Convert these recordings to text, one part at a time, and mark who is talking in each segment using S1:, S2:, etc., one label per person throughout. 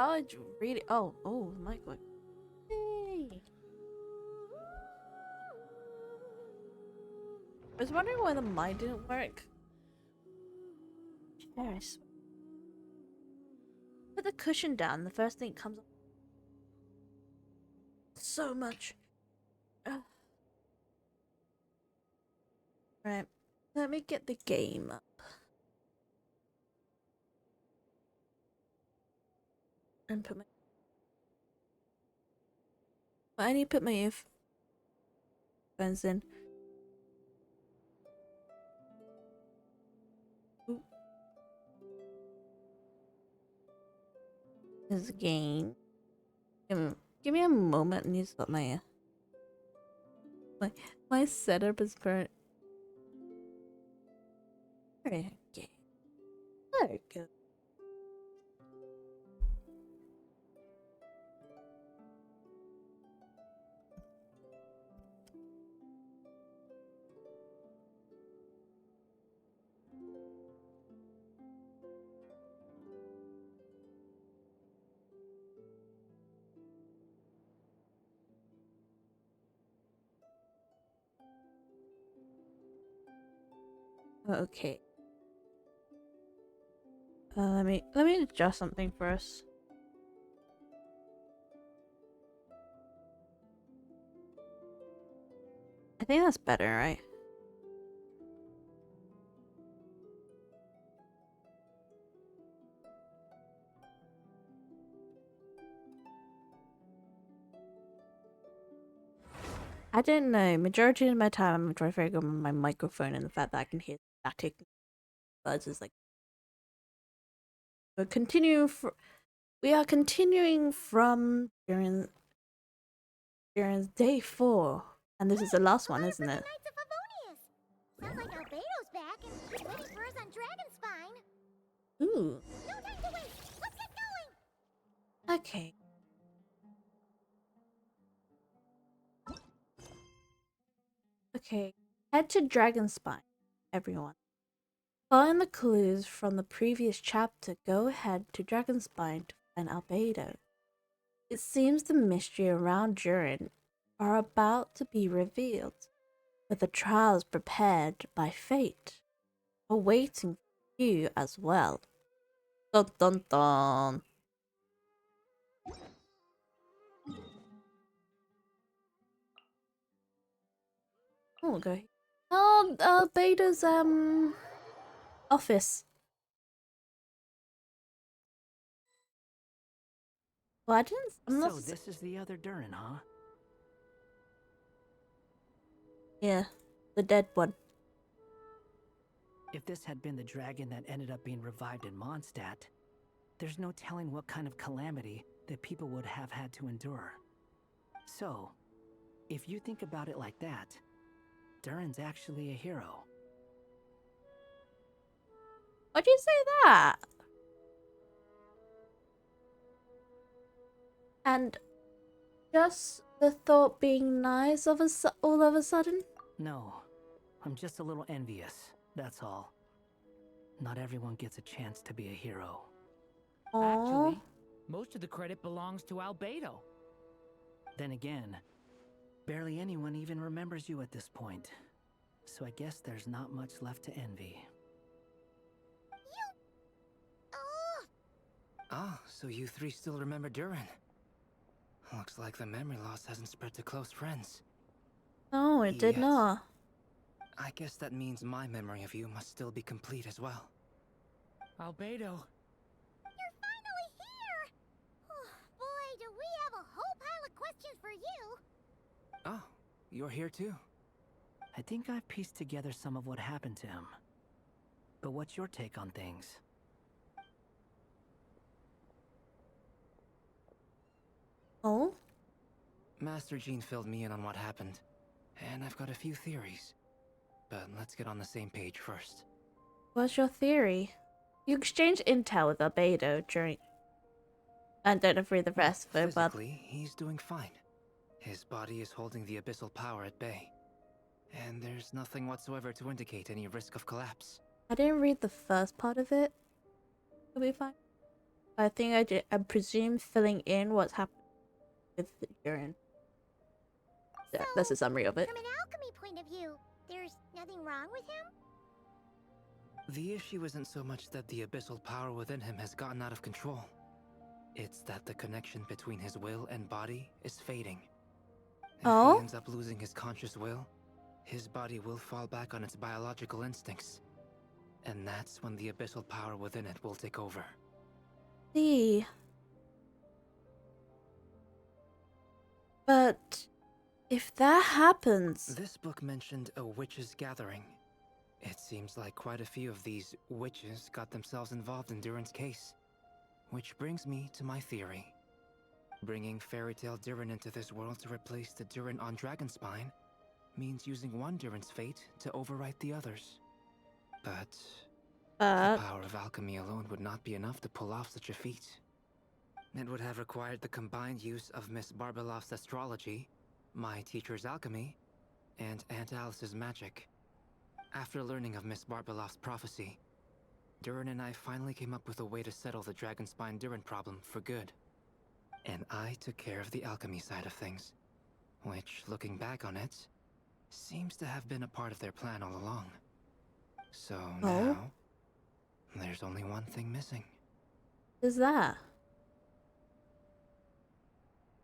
S1: Oh, it's really. Oh, oh, my God. Hey. I was wondering why the mic didn't work. Yes. Put the cushion down. The first thing that comes up. So much. Ugh. Right. Let me get the game up. And put my. I need to put my earphones in. Ooh. This game. Give me a moment. I need to stop my my setup is burnt. Okay. There we go. Okay. Let me adjust something first. I think that's better, right? I didn't know. Majority of my time, I'm trying to figure out my microphone and the fact that I can hear static buzz is like. We are continuing from during day 4, and this is the last one, isn't it?
S2: Sounds like Albedo's back and he's waiting for us on Dragonspine.
S1: Ooh.
S2: No time to waste. Let's get going.
S1: Okay. Okay. Head to Dragonspine, everyone. Following the clues from the previous chapter, go ahead to Dragonspine to find Albedo. It seems the mystery around Durin are about to be revealed, with the trials prepared by fate awaiting you as well. Dun dun dun. Oh, we'll go here. Oh, Albedo's office. Well, I didn't. I'm not.
S3: So this is the other Durin, huh?
S1: Yeah, the dead one.
S3: If this had been the dragon that ended up being revived in Mondstadt, there's no telling what kind of calamity that people would have had to endure. So, if you think about it like that, Durin's actually a hero.
S1: Why'd you say that? And just the thought being nice all of a sudden?
S3: No, I'm just a little envious, that's all. Not everyone gets a chance to be a hero.
S1: Aww.
S4: Actually, most of the credit belongs to Albedo.
S3: Then again, barely anyone even remembers you at this point. So I guess there's not much left to envy.
S2: Oh,
S5: Ah, so you three still remember Durin. Looks like the memory loss hasn't spread to close friends.
S1: No, it did
S5: Yet.
S1: not.
S5: I guess that means my memory of you must still be complete as well.
S4: Albedo.
S2: you're finally here. Oh, boy, do we have a whole pile of questions for you.
S5: Oh, you're here too?
S3: I think I've pieced together some of what happened to him. But what's your take on things?
S1: Oh?
S5: Master Jean filled me in on what happened, and I've got a few theories. But let's get on the same page first.
S1: What's your theory? You exchanged intel with Albedo during. I don't know if read the rest of it, but.
S5: Physically, he's doing fine. His body is holding the abyssal power at bay. And there's nothing whatsoever to indicate any risk of collapse.
S1: I didn't read the first part of it. It'll be fine. I think I presume filling in what's happened with the durin. Yeah, that's a summary of it.
S2: From an alchemy point of view, there's nothing wrong with him?
S5: The issue isn't so much that the abyssal power within him has gotten out of control. It's that the connection between his will and body is fading. If
S1: Oh?
S5: he ends up losing his conscious will, his body will fall back on its biological instincts. And that's when the abyssal power within it will take over.
S1: See. But if that happens,
S5: This book mentioned a witches' gathering. It seems like quite a few of these witches got themselves involved in Durin's case. Which brings me to my theory. Bringing fairy tale Durin into this world to replace the Durin on Dragonspine means using one Durin's fate to overwrite the others. But the power of alchemy alone would not be enough to pull off such a feat. It would have required the combined use of Miss Barbeloff's astrology, my teacher's alchemy, and Aunt Alice's magic. After learning of Miss Barbeloff's prophecy, Durin and I finally came up with a way to settle the Dragonspine Durin problem for good. And I took care of the alchemy side of things, which, looking back on it, seems to have been a part of their plan all along. So now, there's only one thing missing.
S1: is that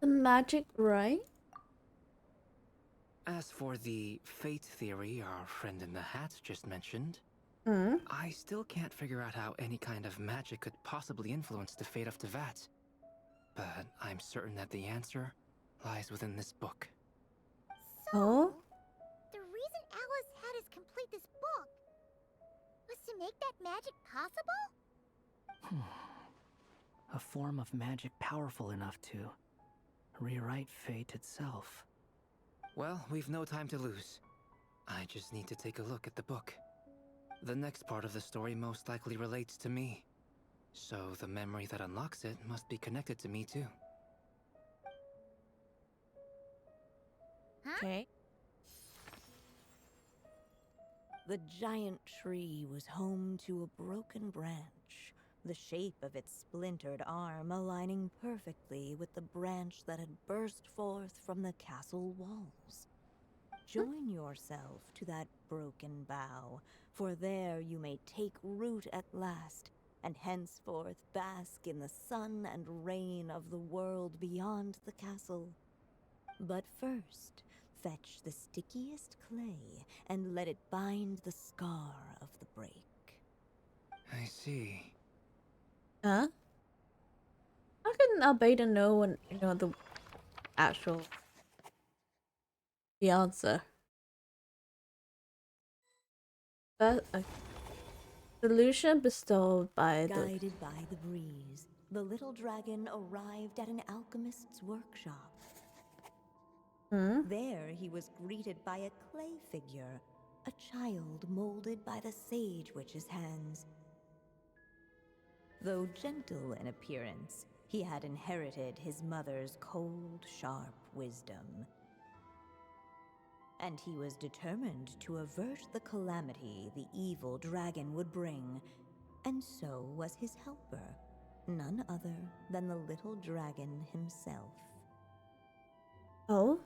S1: the magic, right?
S5: As for the fate theory our friend in the hat just mentioned,
S1: Hmm.
S5: I still can't figure out how any kind of magic could possibly influence the fate of Tevat. But I'm certain that the answer lies within this book.
S1: Oh?
S2: The reason Alice had us complete this book was to make that magic possible?
S3: A form of magic powerful enough to rewrite fate itself.
S5: Well, we've no time to lose. I just need to take a look at the book. The next part of the story most likely relates to me. So the memory that unlocks it must be connected to me too.
S2: Huh?
S1: Okay.
S6: The giant tree was home to a broken branch, the shape of its splintered arm aligning perfectly with the branch that had burst forth from the castle walls. Join yourself to that broken bough, for there you may take root at last, and henceforth bask in the sun and rain of the world beyond the castle. But first, fetch the stickiest clay and let it bind the scar of the break.
S5: I see.
S1: Huh? How can Albedo know when the actual the answer? That solution bestowed by the
S6: Guided by the breeze, the little dragon arrived at an alchemist's workshop. There he was greeted by a clay figure, a child molded by the sage witch's hands. Though gentle in appearance, he had inherited his mother's cold, sharp wisdom. And he was determined to avert the calamity the evil dragon would bring, and so was his helper, none other than the little dragon himself.
S1: Oh?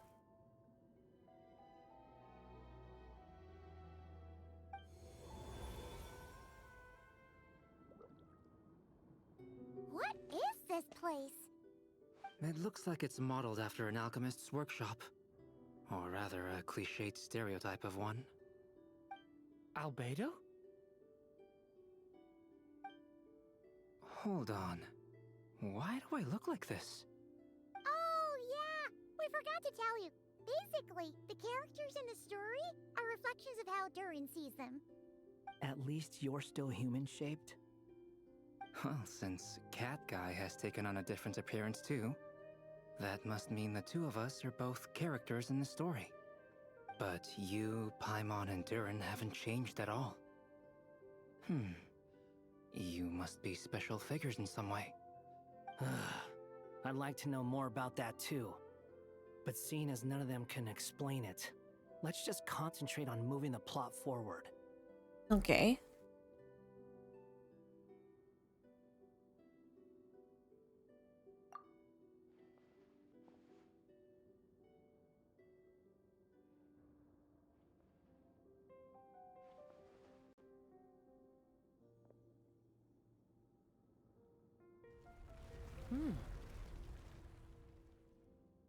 S2: What is this place?
S5: It looks like it's modeled after an alchemist's workshop. Or rather, a cliched stereotype of one.
S4: Albedo?
S5: Hold on. Why do I look like this?
S2: Oh, yeah! We forgot to tell you. Basically, the characters in the story are reflections of how Durin sees them.
S3: At least you're still human-shaped?
S5: Well, since Cat Guy has taken on a different appearance too, that must mean the two of us are both characters in the story. But you, Paimon, and Durin haven't changed at all. You must be special figures in some way.
S3: I'd like to know more about that too. But seeing as none of them can explain it, let's just concentrate on moving the plot forward.
S1: Okay.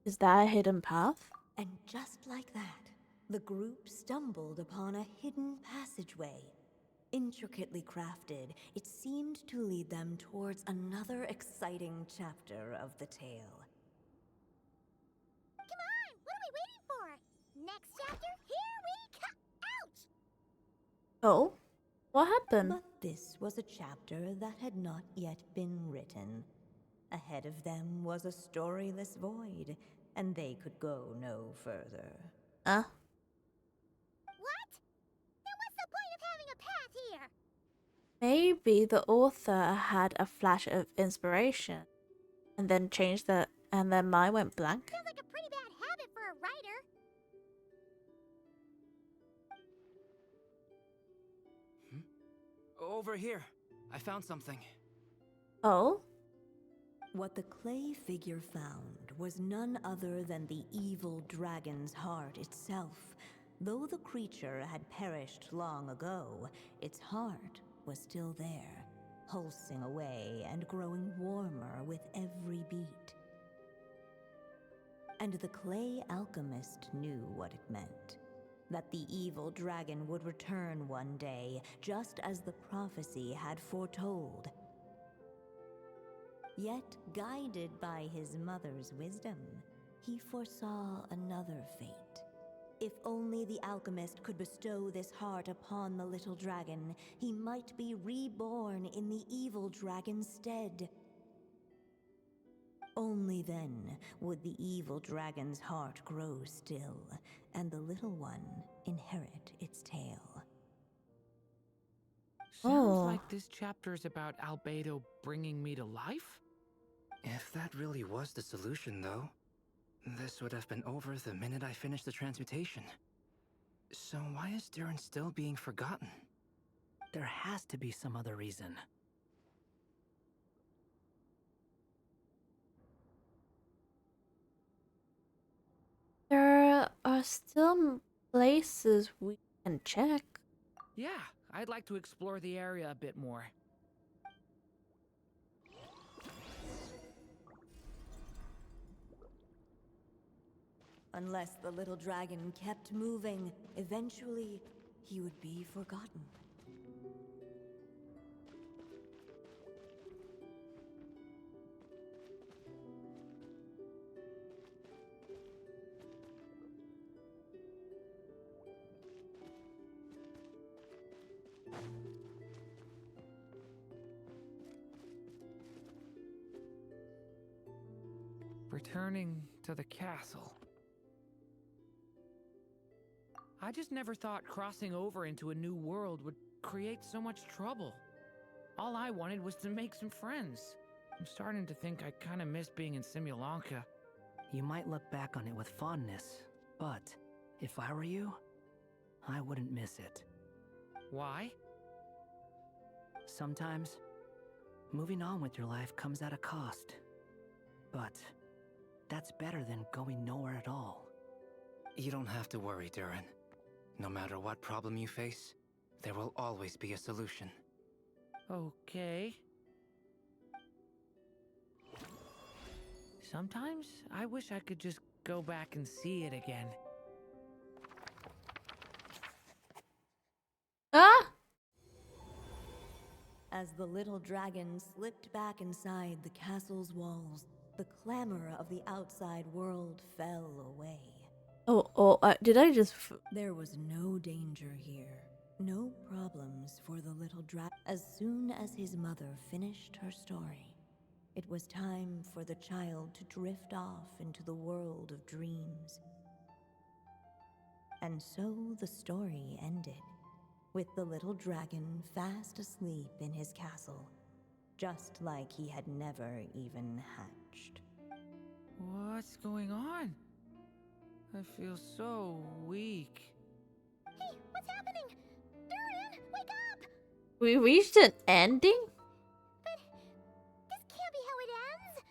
S1: Is that a hidden path?
S6: And just like that, the group stumbled upon a hidden passageway. Intricately crafted, it seemed to lead them towards another exciting chapter of the tale.
S2: Come on! What are we waiting for? Next chapter, here we come! Ouch!
S1: Oh? What happened?
S6: But this was a chapter that had not yet been written. Ahead of them was a storyless void, and they could go no further.
S1: Huh?
S2: What? Then what's the point of having a path here?
S1: Maybe the author had a flash of inspiration and then changed the and then mine went blank.
S2: Sounds like a pretty bad habit for a writer.
S5: Over here. I found something.
S1: Oh?
S6: What the clay figure found was none other than the evil dragon's heart itself. Though the creature had perished long ago, its heart was still there, pulsing away and growing warmer with every beat. And the clay alchemist knew what it meant. That the evil dragon would return one day, just as the prophecy had foretold. Yet, guided by his mother's wisdom, he foresaw another fate. If only the alchemist could bestow this heart upon the little dragon, he might be reborn in the evil dragon's stead. Only then would the evil dragon's heart grow still, and the little one inherit its tale.
S4: Sounds
S1: Oh.
S4: like this chapter is about Albedo bringing me to life?
S5: If that really was the solution, though, this would have been over the minute I finished the transmutation. So why is Durin still being forgotten?
S3: There has to be some other reason.
S1: There are still places we can check.
S4: Yeah, I'd like to explore the area a bit more.
S6: Unless the little dragon kept moving, eventually he would be forgotten.
S4: Returning to the castle. I just never thought crossing over into a new world would create so much trouble. All I wanted was to make some friends. I'm starting to think I kinda miss being in Simulanka.
S3: You might look back on it with fondness, but if I were you, I wouldn't miss it.
S4: Why?
S3: Sometimes, moving on with your life comes at a cost. But that's better than going nowhere at all.
S5: You don't have to worry, Durin. No matter what problem you face, there will always be a solution.
S4: Okay. Sometimes I wish I could just go back and see it again.
S1: Ah!
S6: As the little dragon slipped back inside the castle's walls, the clamor of the outside world fell away.
S1: Did I just...
S6: There was no danger here, no problems for the little dragon. As soon as his mother finished her story, it was time for the child to drift off into the world of dreams. And so the story ended, with the little dragon fast asleep in his castle, just like he had never even hatched.
S4: What's going on? I feel so weak.
S2: Hey, what's happening? Durin, wake up!
S1: We reached an ending?
S2: But this can't be how it ends.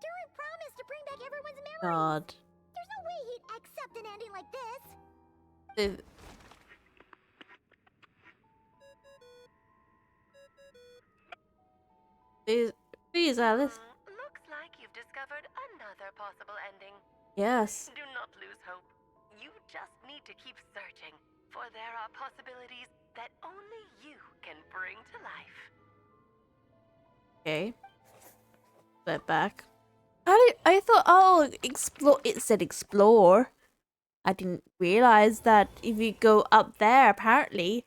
S2: Durin promised to bring back everyone's memories.
S1: God.
S2: There's no way he'd accept an ending like this.
S1: It- Please, Alice.
S7: Looks like you've discovered another possible ending.
S1: Yes.
S7: Do not lose hope. You just need to keep searching, for there are possibilities that only you can bring to life.
S1: Okay. Flip back. I thought, oh, explore. It said explore. I didn't realize that if you go up there, apparently,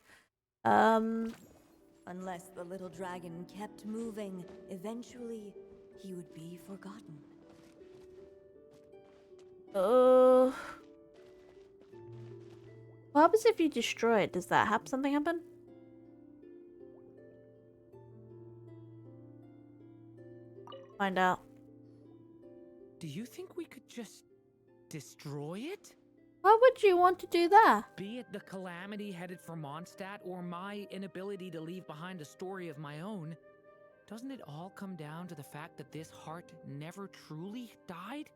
S6: Unless the little dragon kept moving, eventually he would be forgotten.
S1: uh, what happens if you destroy it? Does that have something happen? Find out.
S4: Do you think we could just destroy it?
S1: Why would you want to do that?
S4: Be it the calamity headed for Mondstadt or my inability to leave behind a story of my own, doesn't it all come down to the fact that this heart never truly died?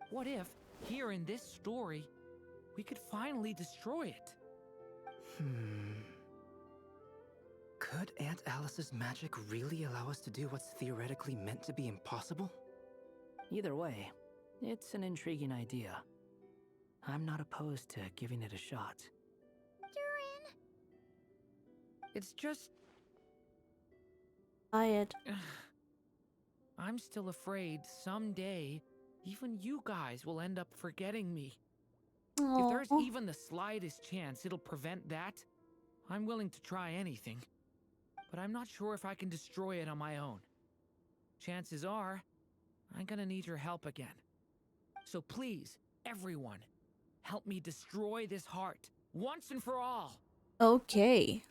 S4: What if, here in this story, we could finally destroy it?
S5: Could Aunt Alice's magic really allow us to do what's theoretically meant to be impossible?
S3: Either way, it's an intriguing idea. I'm not opposed to giving it a shot.
S2: Durin!
S4: It's just,
S1: Tired.
S4: I'm still afraid someday even you guys will end up forgetting me. If there's
S1: Aww.
S4: even the slightest chance it'll prevent that, I'm willing to try anything. But I'm not sure if I can destroy it on my own. Chances are, I'm gonna need your help again. So please, everyone, help me destroy this heart, once and for all.
S1: Okay.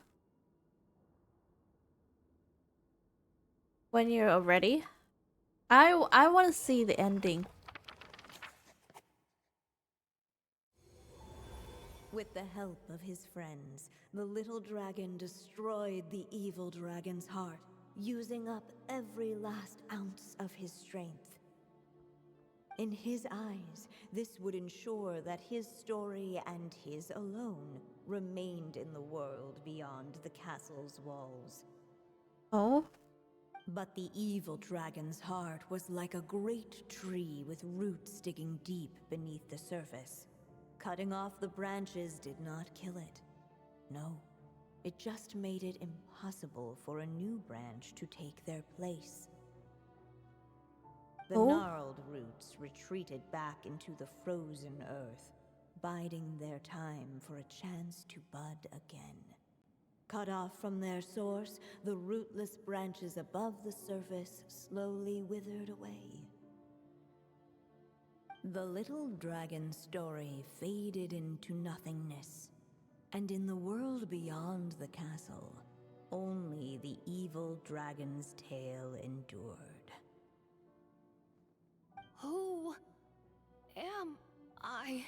S1: When you're ready, I want to see the ending.
S6: With the help of his friends, the little dragon destroyed the evil dragon's heart, using up every last ounce of his strength. In his eyes, this would ensure that his story and his alone remained in the world beyond the castle's walls.
S1: Oh.
S6: But the evil dragon's heart was like a great tree with roots digging deep beneath the surface. Cutting off the branches did not kill it. No, it just made it impossible for a new branch to take their place. The
S1: Oh.
S6: gnarled roots retreated back into the frozen earth, biding their time for a chance to bud again. Cut off from their source, the rootless branches above the surface slowly withered away. The little dragon's story faded into nothingness, and in the world beyond the castle, only the evil dragon's tale endured.
S7: Who am I?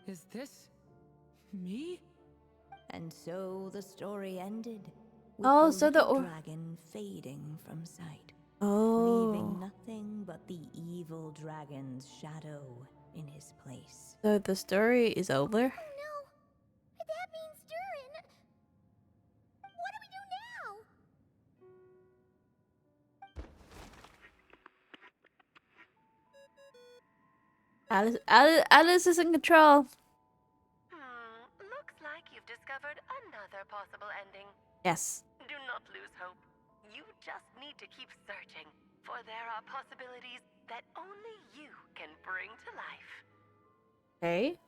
S4: Is this me?
S6: And so the story ended, with
S1: Oh,
S6: the
S1: so the
S6: little dragon fading from sight,
S1: Oh.
S6: leaving nothing but the evil dragon's shadow in his place.
S1: So the story is over?
S2: Oh no! That means Durin! What do we do now?
S1: Alice is in control.
S7: Looks like you've discovered another possible ending.
S1: Yes.
S7: Do not lose hope. You just need to keep searching, for there are possibilities that only you can bring to life.
S1: Okay.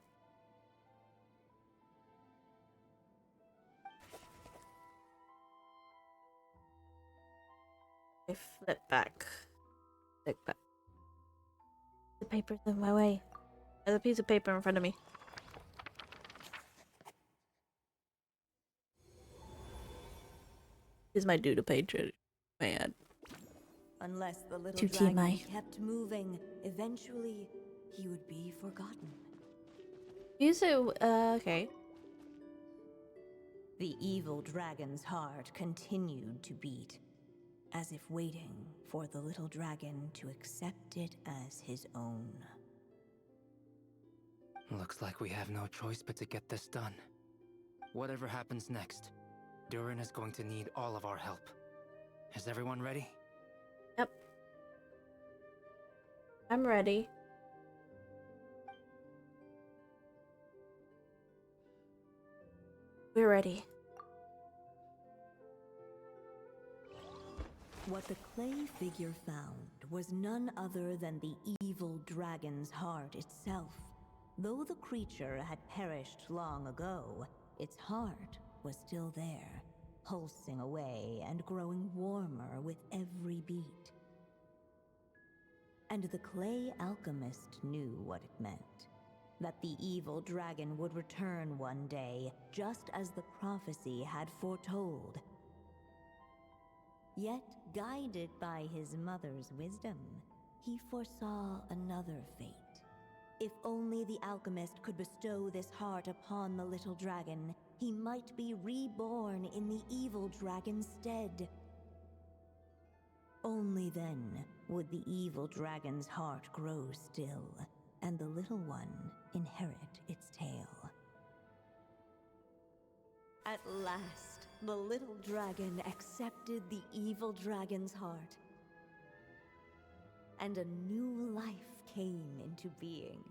S1: I flip back. Flip back. The paper's in my way. There's a piece of paper in front of me. Here's my doodle page. Man.
S6: Unless the little
S1: To
S6: dragon
S1: TMI.
S6: kept moving, eventually he would be forgotten.
S1: Use it. Okay.
S6: The evil dragon's heart continued to beat, as if waiting for the little dragon to accept it as his own.
S5: Looks like we have no choice but to get this done. Whatever happens next, Durin is going to need all of our help. Is everyone ready?
S1: Yep. I'm ready. We're ready.
S6: What the clay figure found was none other than the evil dragon's heart itself. Though the creature had perished long ago, its heart was still there, pulsing away and growing warmer with every beat. And the clay alchemist knew what it meant. That the evil dragon would return one day, just as the prophecy had foretold. Yet, guided by his mother's wisdom, he foresaw another fate. If only the alchemist could bestow this heart upon the little dragon, he might be reborn in the evil dragon's stead. Only then would the evil dragon's heart grow still, and the little one inherit its tale. At last, the little dragon accepted the evil dragon's heart, and a new life came into being.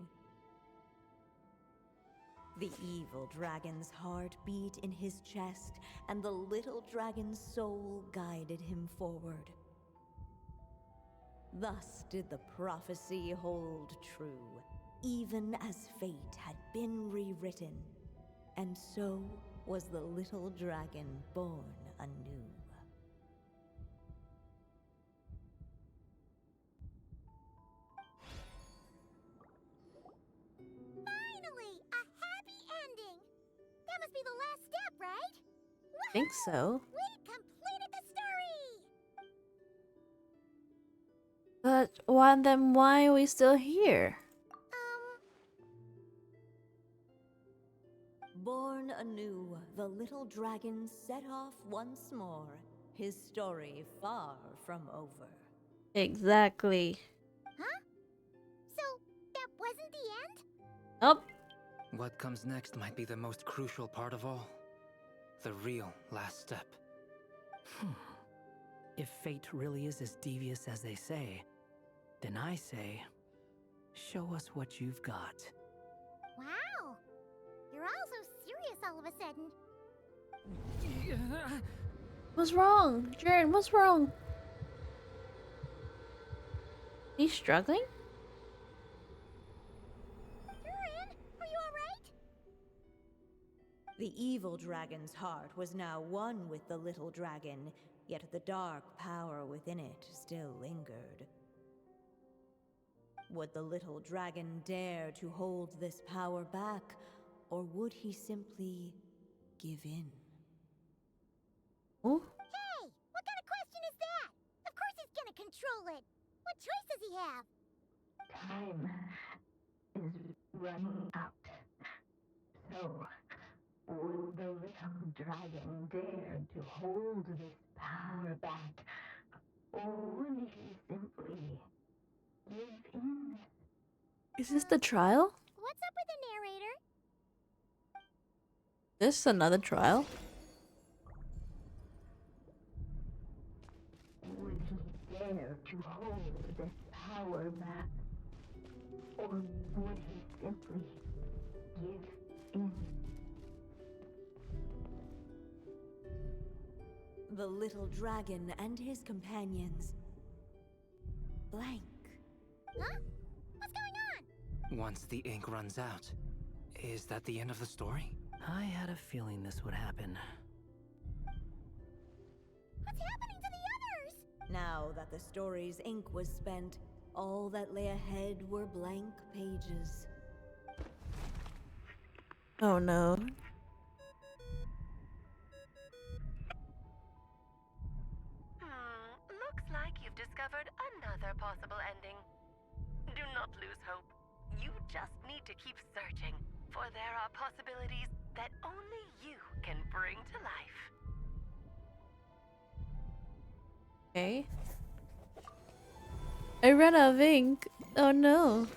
S6: The evil dragon's heart beat in his chest, and the little dragon's soul guided him forward. Thus did the prophecy hold true, even as fate had been rewritten. And so was the little dragon born anew.
S2: Finally! A happy ending! That must be the last step, right?
S1: Think so.
S2: We completed the story!
S1: But why are we still here?
S6: Born anew, the little dragon set off once more, his story far from over.
S1: Exactly.
S2: Huh? So, that wasn't the end?
S1: Oh,
S5: What comes next might be the most crucial part of all. The real last step.
S3: If fate really is as devious as they say, then I say, show us what you've got.
S2: Wow! You're all so serious all of a sudden.
S1: what's wrong? Durin, what's wrong? He's struggling?
S2: Durin, are you alright?
S6: The evil dragon's heart was now one with the little dragon, yet the dark power within it still lingered. Would the little dragon dare to hold this power back, or would he simply give in?
S1: Oh,
S2: Hey! What kind of question is that? Of course he's gonna control it! What choice does he have?
S8: Time is running out. So, would the little dragon dare to hold this power back? Or would he simply give in?
S1: is this the trial?
S2: What's up with the narrator?
S1: This is another trial?
S8: Would he dare to hold this power back? Or would he simply give in?
S6: The little dragon and his companions blank.
S2: Huh? What's going on?
S5: Once the ink runs out, is that the end of the story?
S3: I had a feeling this would happen.
S2: What's happening to the others?
S6: Now that the story's ink was spent, all that lay ahead were blank pages.
S1: Oh no.
S7: Looks like you've discovered another possible ending. Do not lose hope. You just need to keep searching, for there are possibilities that only you can bring to life.
S1: Okay. I ran out of ink. Oh no.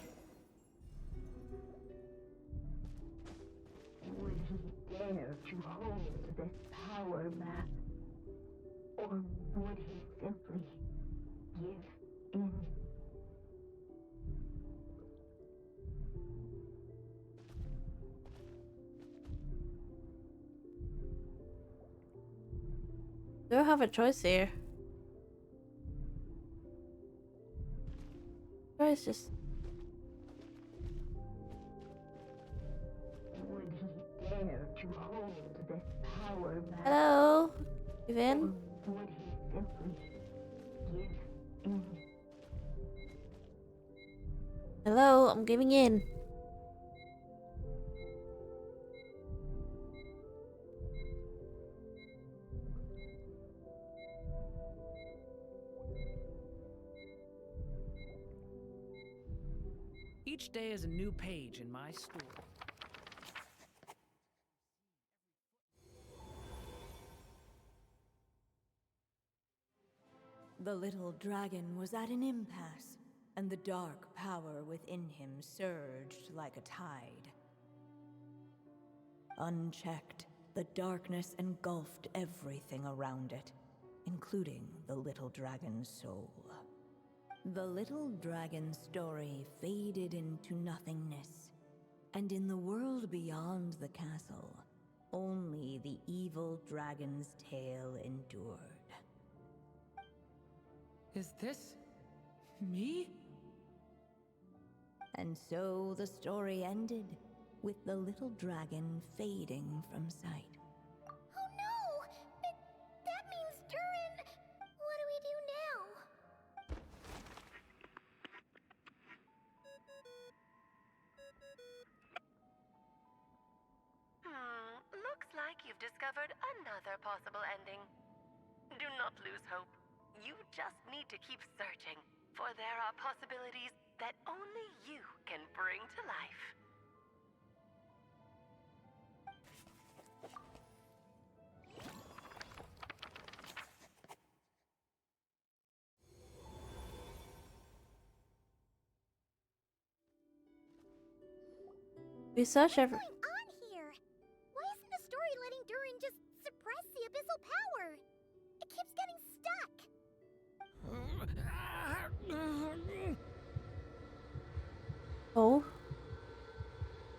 S8: Would he dare to hold this power back? Or would he simply give in?
S1: Do I have a choice here? Choice just.
S8: Would he dare to hold this power back?
S1: Hello? Give
S8: Or
S1: in?
S8: would he simply give in?
S1: Hello, I'm giving in.
S4: Each day is a new page in my story.
S6: The little dragon was at an impasse, and the dark power within him surged like a tide. Unchecked, the darkness engulfed everything around it, including the little dragon's soul. The little dragon's story faded into nothingness, and in the world beyond the castle, only the evil dragon's tale endured.
S4: Is this me?
S6: And so the story ended, with the little dragon fading from sight.
S2: Oh no! That means Durin! What do we do now?
S7: Looks like you've discovered another possible ending. Do not lose hope. You just need to keep searching, for there are possibilities that only you can bring to life.
S1: We search every.
S2: What's going on here? Why isn't the story letting Durin just suppress the abyssal power? It keeps getting stuck.
S1: Oh.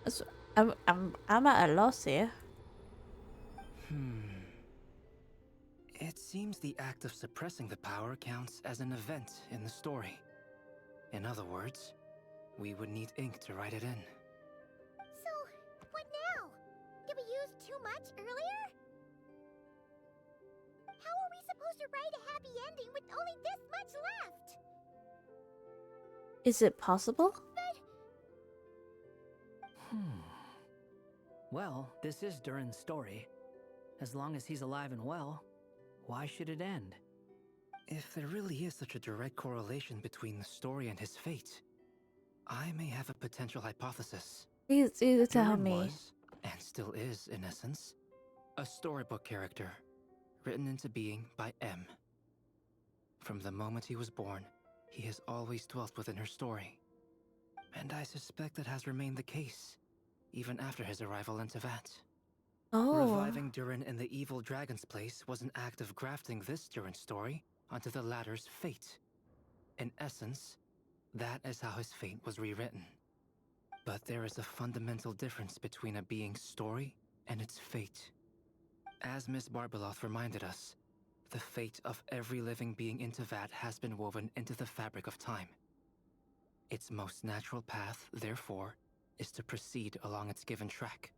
S1: So, I'm at a loss here.
S5: It seems the act of suppressing the power counts as an event in the story. In other words, we would need ink to write it in.
S2: So, what now? Did we use too much earlier? How are we supposed to write a happy ending with only this much left?
S1: Is it possible?
S3: Well, this is Durin's story. As long as he's alive and well, why should it end?
S5: If there really is such a direct correlation between the story and his fate, I may have a potential hypothesis.
S1: Please tell
S5: Durin
S1: me.
S5: was, and still is in essence, a storybook character, written into being by M. From the moment he was born, he has always dwelt within her story. And I suspect that has remained the case, even after his arrival in Tevat.
S1: Oh.
S5: Reviving Durin in the evil dragon's place was an act of grafting this Durin story onto the latter's fate. In essence, that is how his fate was rewritten. But there is a fundamental difference between a being's story and its fate. As Miss Barbeloth reminded us, the fate of every living being in Tevat has been woven into the fabric of time. Its most natural path, therefore, is to proceed along its given track.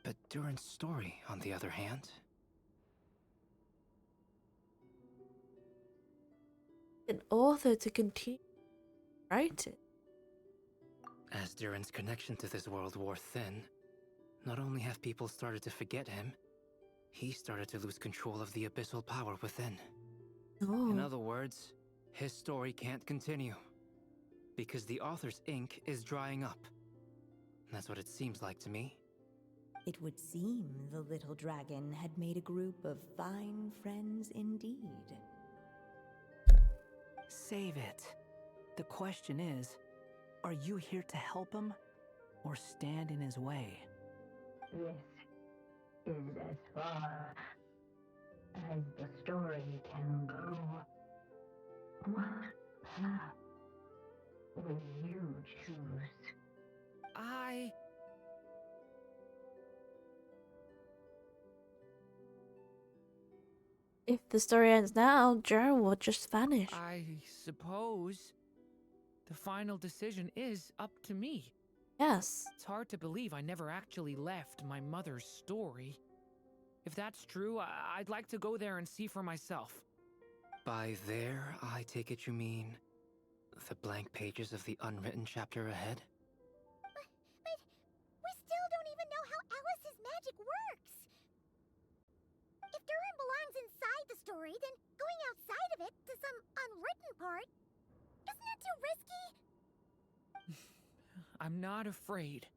S5: But Durin's story, on the other hand...
S1: An author to continue write it.
S5: As Durin's connection to this world wore thin, not only have people started to forget him, he started to lose control of the abyssal power within. In
S1: Oh.
S5: other words, his story can't continue. Because the author's ink is drying up. That's what it seems like to me.
S6: It would seem the little dragon had made a group of fine friends indeed.
S3: Save it. The question is, are you here to help him or stand in his way?
S8: This is as far as the story can go. What path will you choose?
S1: If the story ends now, Durin will just vanish.
S4: I suppose the final decision is up to me.
S1: Yes.
S4: It's hard to believe I never actually left my mother's story. If that's true, I'd like to go there and see for myself.
S5: By there, I take it you mean the blank pages of the unwritten chapter ahead?
S2: But we still don't even know how Alice's magic works. If Durin belongs inside the story, then going outside of it to some unwritten part, isn't it too risky?
S4: I'm not afraid.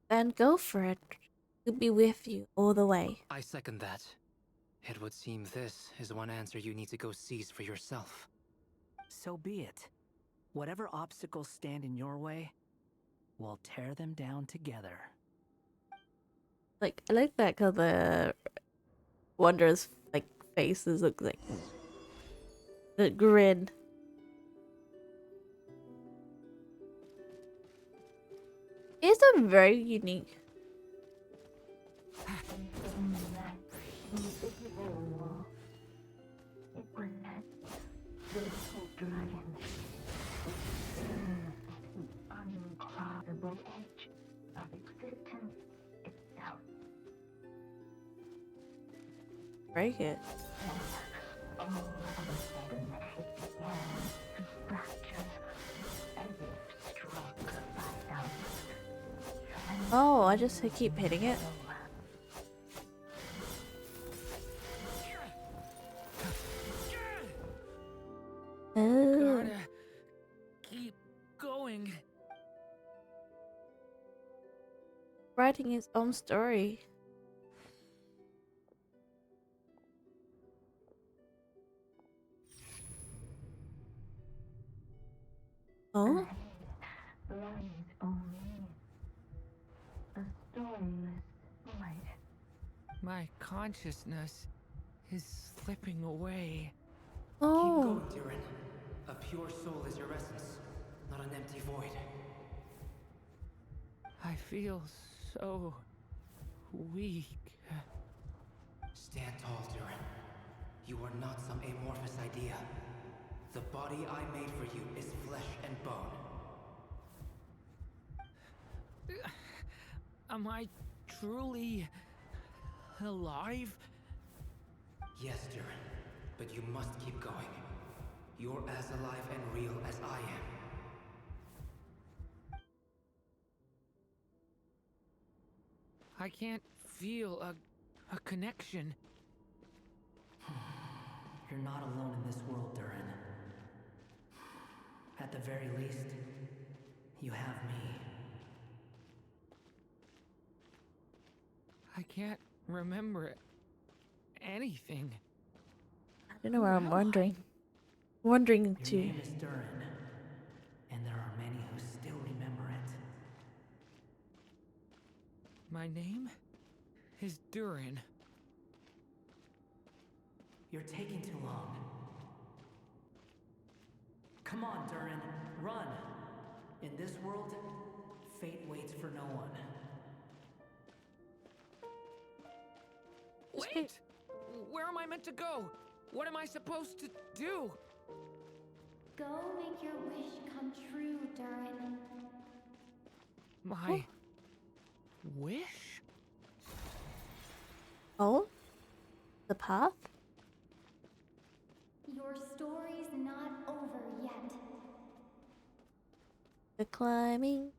S1: Then go for it. We'll be with you all the way.
S5: I second that. It would seem this is one answer you need to go seize for yourself.
S3: So be it. Whatever obstacles stand in your way, we'll tear them down together.
S1: Like, I like that how the Wanderer's like faces look like the grin. It's a very unique.
S8: It was that beautiful dragon. The uncrossable edge of existence itself.
S1: Break it.
S8: All of a sudden, it began to fracture as if struck by thunder.
S1: Oh, I just keep hitting it. Oh.
S4: Gotta keep going.
S1: Writing his own story. Oh?
S8: Lies only a storyless void.
S4: My consciousness is slipping away.
S1: Oh.
S5: Keep going, Durin. A pure soul is your essence, not an empty void.
S4: I feel so weak.
S5: Stand tall, Durin. You are not some amorphous idea. The body I made for you is flesh and bone.
S4: Am I truly alive?
S5: Yes, Durin, but you must keep going. You're as alive and real as I am.
S4: I can't feel a connection.
S3: You're not alone in this world, Durin. At the very least, you have me.
S4: I can't remember anything.
S1: I don't know where I'm wandering
S3: Your
S1: to.
S3: name is Durin, and there are many who still remember it.
S4: My name is Durin.
S3: You're taking too long. Come on, Durin, run! In this world, fate waits for no one.
S4: Wait! Where am I meant to go? What am I supposed to do?
S2: Go make your wish come true, Durin.
S4: My wish?
S1: Oh? The path?
S2: Your story's not over yet.
S1: The climbing.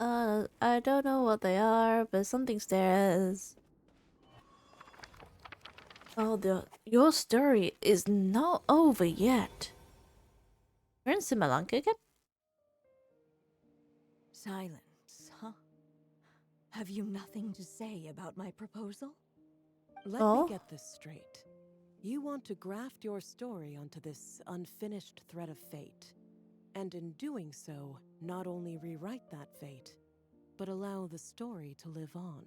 S1: I don't know what they are, but something stairs. Oh, your story is not over yet. We're in Simalanka again?
S6: Silence, huh? Have you nothing to say about my proposal?
S9: Let
S1: Oh?
S9: me get this straight. You want to graft your story onto this unfinished thread of fate, and in doing so, not only rewrite that fate, but allow the story to live on.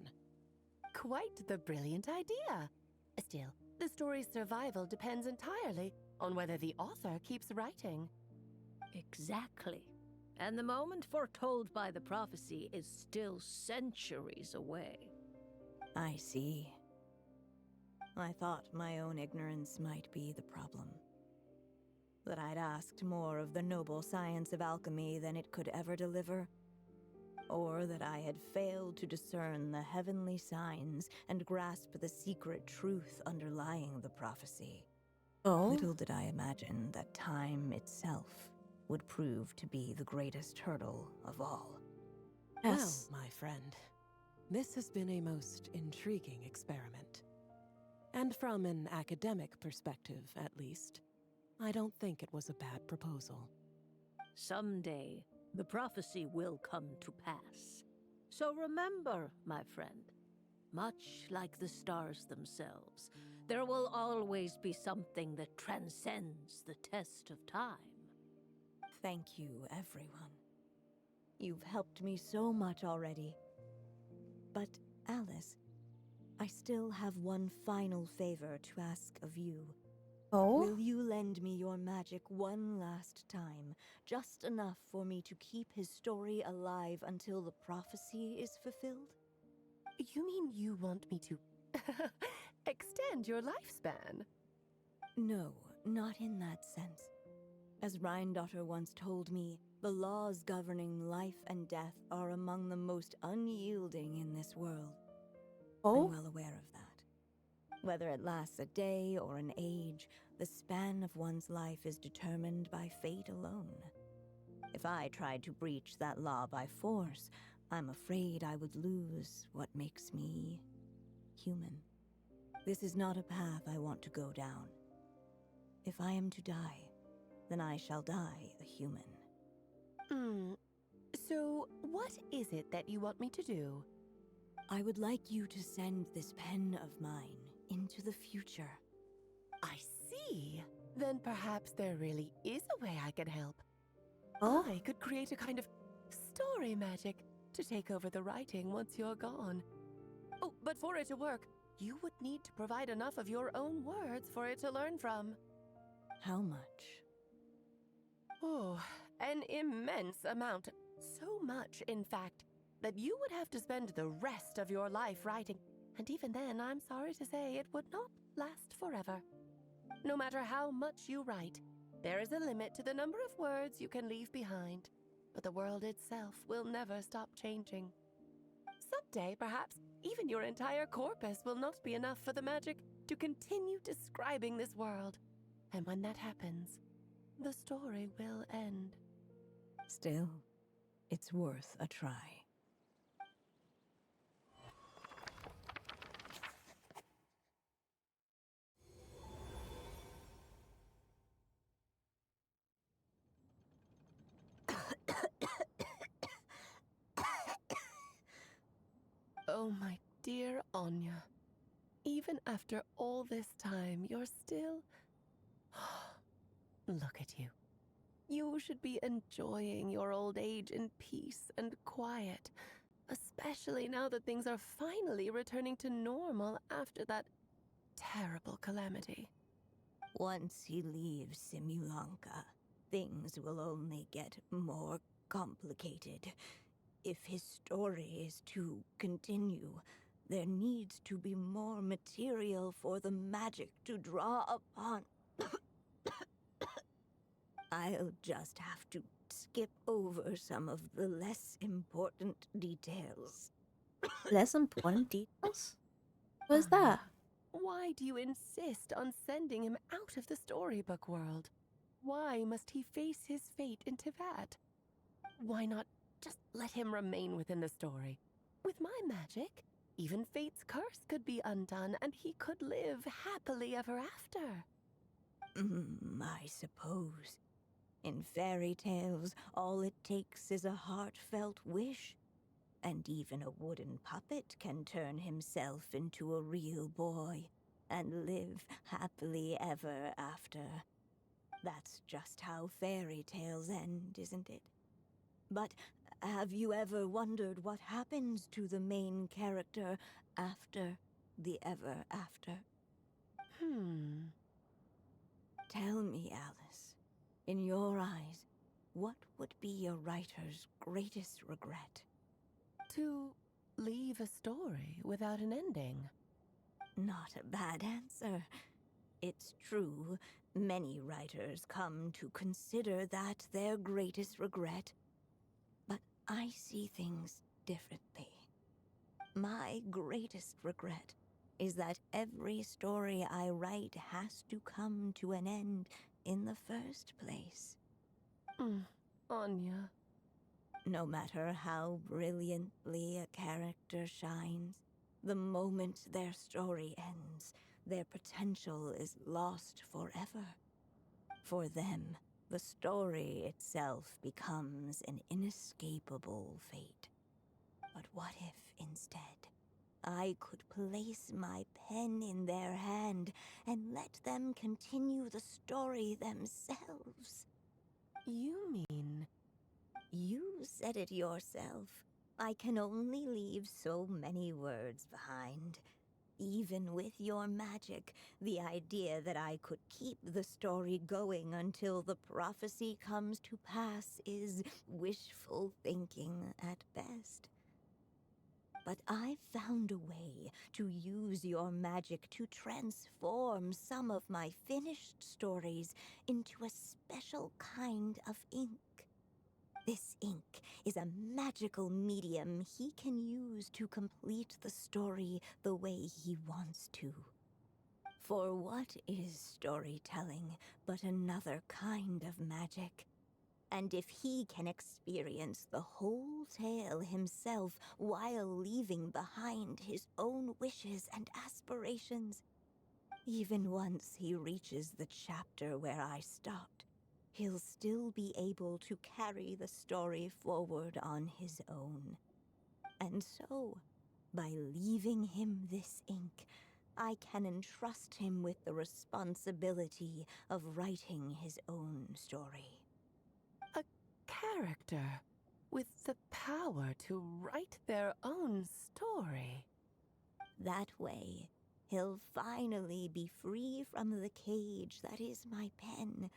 S7: Quite the brilliant idea. Still, the story's survival depends entirely on whether the author keeps writing.
S10: Exactly. And the moment foretold by the prophecy is still centuries away.
S6: I see. I thought my own ignorance might be the problem. That I'd asked more of the noble science of alchemy than it could ever deliver. Or that I had failed to discern the heavenly signs and grasp the secret truth underlying the prophecy.
S1: Oh?
S6: Little did I imagine that time itself would prove to be the greatest hurdle of all.
S1: Yes.
S9: Well, my friend, this has been a most intriguing experiment. And from an academic perspective, at least, I don't think it was a bad proposal.
S10: Someday, the prophecy will come to pass. So remember, my friend, much like the stars themselves, there will always be something that transcends the test of time.
S6: Thank you, everyone. You've helped me so much already. But, Alice, I still have one final favor to ask of you.
S1: Oh?
S6: Will you lend me your magic one last time, just enough for me to keep his story alive until the prophecy is fulfilled?
S11: You mean you want me to extend your lifespan?
S6: No, not in that sense. As Rhindaughter once told me, the laws governing life and death are among the most unyielding in this world.
S1: Oh?
S6: I'm well aware of that. Whether it lasts a day or an age, the span of one's life is determined by fate alone. If I tried to breach that law by force, I'm afraid I would lose what makes me human. This is not a path I want to go down. If I am to die, then I shall die a human.
S11: So, what is it that you want me to do?
S6: I would like you to send this pen of mine into the future.
S11: I see. Then perhaps there really is a way I can help.
S1: Oh?
S11: I could create a kind of story magic to take over the writing once you're gone. Oh, but for it to work, you would need to provide enough of your own words for it to learn from.
S6: How much?
S11: Oh, an immense amount. So much, in fact, that you would have to spend the rest of your life writing. And even then, I'm sorry to say, it would not last forever. No matter how much you write, there is a limit to the number of words you can leave behind. But the world itself will never stop changing. Someday, perhaps, even your entire corpus will not be enough for the magic to continue describing this world. And when that happens, the story will end.
S6: Still, it's worth a try.
S11: Oh, my dear Anya. Even after all this time, you're still... Look at you. You should be enjoying your old age in peace and quiet, especially now that things are finally returning to normal after that terrible calamity.
S6: Once he leaves Simulanka, things will only get more complicated. If his story is to continue, there needs to be more material for the magic to draw upon. I'll just have to skip over some of the less important details.
S1: Less important details? What is that?
S11: Why do you insist on sending him out of the storybook world? Why must he face his fate into that? Why not just let him remain within the story? With my magic, even fate's curse could be undone and he could live happily ever after.
S6: I suppose. In fairy tales, all it takes is a heartfelt wish. And even a wooden puppet can turn himself into a real boy and live happily ever after. That's just how fairy tales end, isn't it? But have you ever wondered what happens to the main character after the ever after? Tell me, Alice, in your eyes, what would be a writer's greatest regret?
S11: To leave a story without an ending.
S6: Not a bad answer. It's true, many writers come to consider that their greatest regret. But I see things differently. My greatest regret is that every story I write has to come to an end in the first place.
S11: Anya.
S6: No matter how brilliantly a character shines, the moment their story ends, their potential is lost forever. For them, the story itself becomes an inescapable fate. But what if, instead, I could place my pen in their hand and let them continue the story themselves?
S11: You mean...
S6: You said it yourself. I can only leave so many words behind. Even with your magic, the idea that I could keep the story going until the prophecy comes to pass is wishful thinking at best. But I found a way to use your magic to transform some of my finished stories into a special kind of ink. This ink is a magical medium he can use to complete the story the way he wants to. For what is storytelling but another kind of magic? And if he can experience the whole tale himself while leaving behind his own wishes and aspirations, even once he reaches the chapter where I stopped, he'll still be able to carry the story forward on his own. And so, by leaving him this ink, I can entrust him with the responsibility of writing his own story.
S11: A character with the power to write their own story.
S6: That way, he'll finally be free from the cage that is my pen.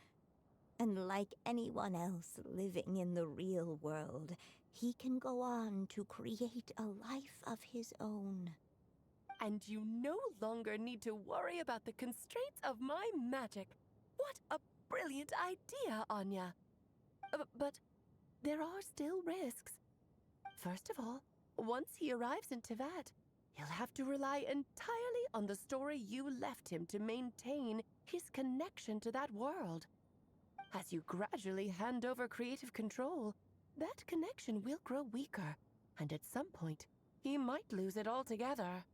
S6: And like anyone else living in the real world, he can go on to create a life of his own.
S11: And you no longer need to worry about the constraints of my magic. What a brilliant idea, Anya. But there are still risks. First of all, once he arrives in Tevat, he'll have to rely entirely on the story you left him to maintain his connection to that world. As you gradually hand over creative control, that connection will grow weaker, and at some point, he might lose it altogether.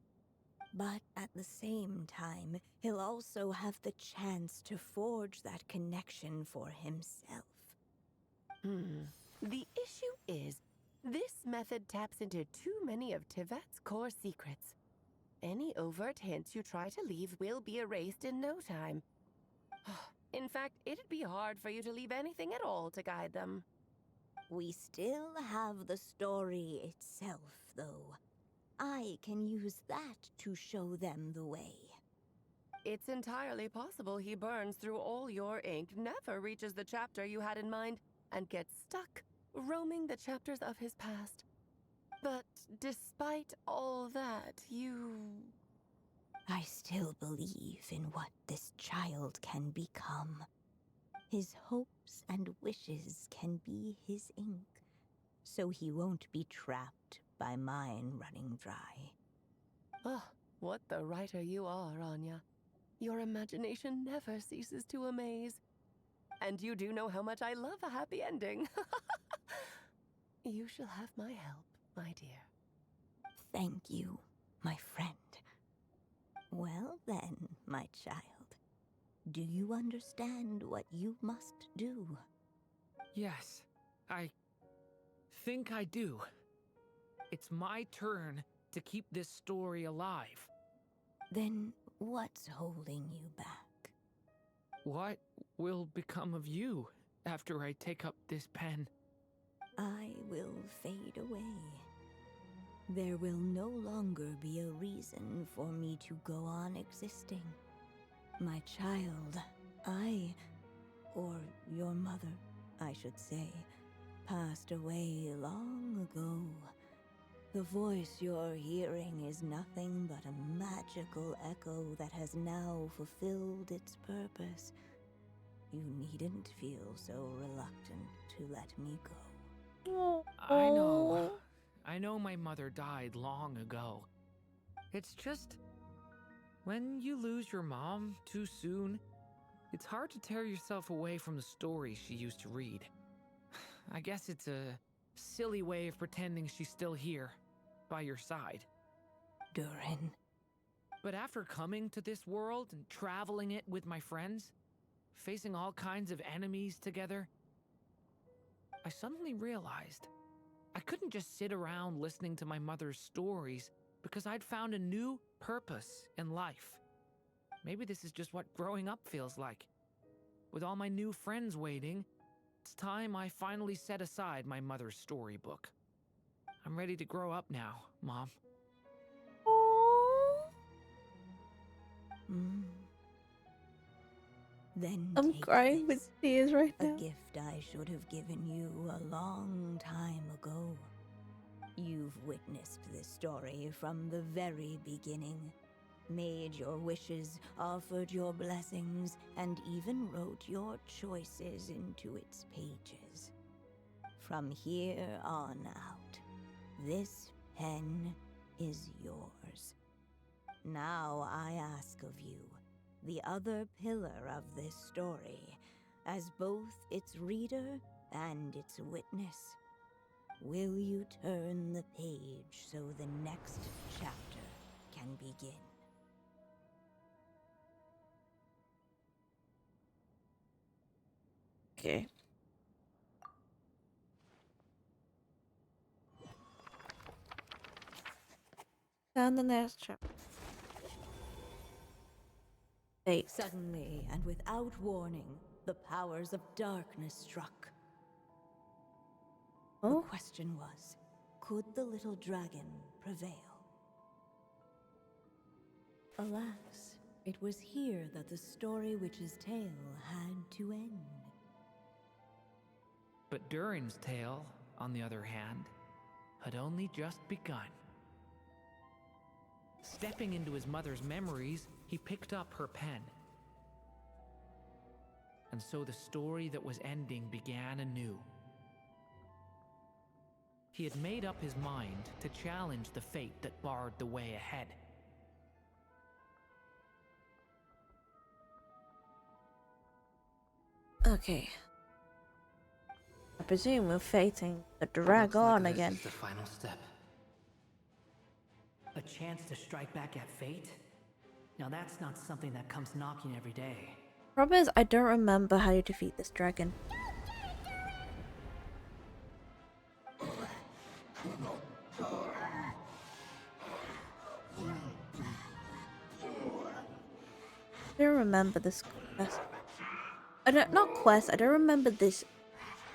S6: But at the same time, he'll also have the chance to forge that connection for himself.
S11: The issue is, this method taps into too many of Tevat's core secrets. Any overt hints you try to leave will be erased in no time. In fact, it'd be hard for you to leave anything at all to guide them.
S6: We still have the story itself, though. I can use that to show them the way.
S11: It's entirely possible he burns through all your ink, never reaches the chapter you had in mind, and gets stuck, roaming the chapters of his past. But despite all that,
S6: I still believe in what this child can become. His hopes and wishes can be his ink, so he won't be trapped by mine running dry.
S11: Oh, what the writer you are, Anya. Your imagination never ceases to amaze. And you do know how much I love a happy ending. You shall have my help, my dear.
S6: Thank you, my friend. Well then, my child, do you understand what you must do?
S4: Yes, I think I do. It's my turn to keep this story alive.
S6: Then what's holding you back?
S4: What will become of you after I take up this pen?
S6: I will fade away. There will no longer be a reason for me to go on existing. My child, or your mother, I should say, passed away long ago. The voice you're hearing is nothing but a magical echo that has now fulfilled its purpose. You needn't feel so reluctant to let me go.
S4: I know. I know my mother died long ago. It's just, when you lose your mom too soon, it's hard to tear yourself away from the stories she used to read. I guess it's a silly way of pretending she's still here, by your side.
S6: Durin.
S4: But after coming to this world and traveling it with my friends, facing all kinds of enemies together, I suddenly realized I couldn't just sit around listening to my mother's stories because I'd found a new purpose in life. Maybe this is just what growing up feels like. With all my new friends waiting, it's time I finally set aside my mother's storybook. I'm ready to grow up now, Mom.
S6: Then
S1: I'm
S6: take
S1: crying
S6: this,
S1: with tears right
S6: a
S1: now.
S6: gift I should have given you a long time ago. You've witnessed this story from the very beginning, made your wishes, offered your blessings, and even wrote your choices into its pages. From here on out, this pen is yours. Now I ask of you, the other pillar of this story, as both its reader and its witness, will you turn the page so the next chapter can begin?
S1: Okay. Down the next chapter. Fate.
S6: Suddenly, and without warning, the powers of darkness struck. The
S1: Oh,
S6: question was, could the little dragon prevail? Alas, it was here that the story witch's tale had to end.
S4: But Durin's tale, on the other hand, had only just begun. Stepping into his mother's memories, he picked up her pen. And so the story that was ending began anew. He had made up his mind to challenge the fate that barred the way ahead.
S1: okay. I presume we're facing the
S5: Looks like
S1: dragon
S5: this
S1: again.
S5: is the final step.
S3: A chance to strike back at fate? Now that's not something that comes knocking every day.
S1: Problem is, I don't remember how you defeat this dragon. I don't remember this quest. Not quest, I don't remember this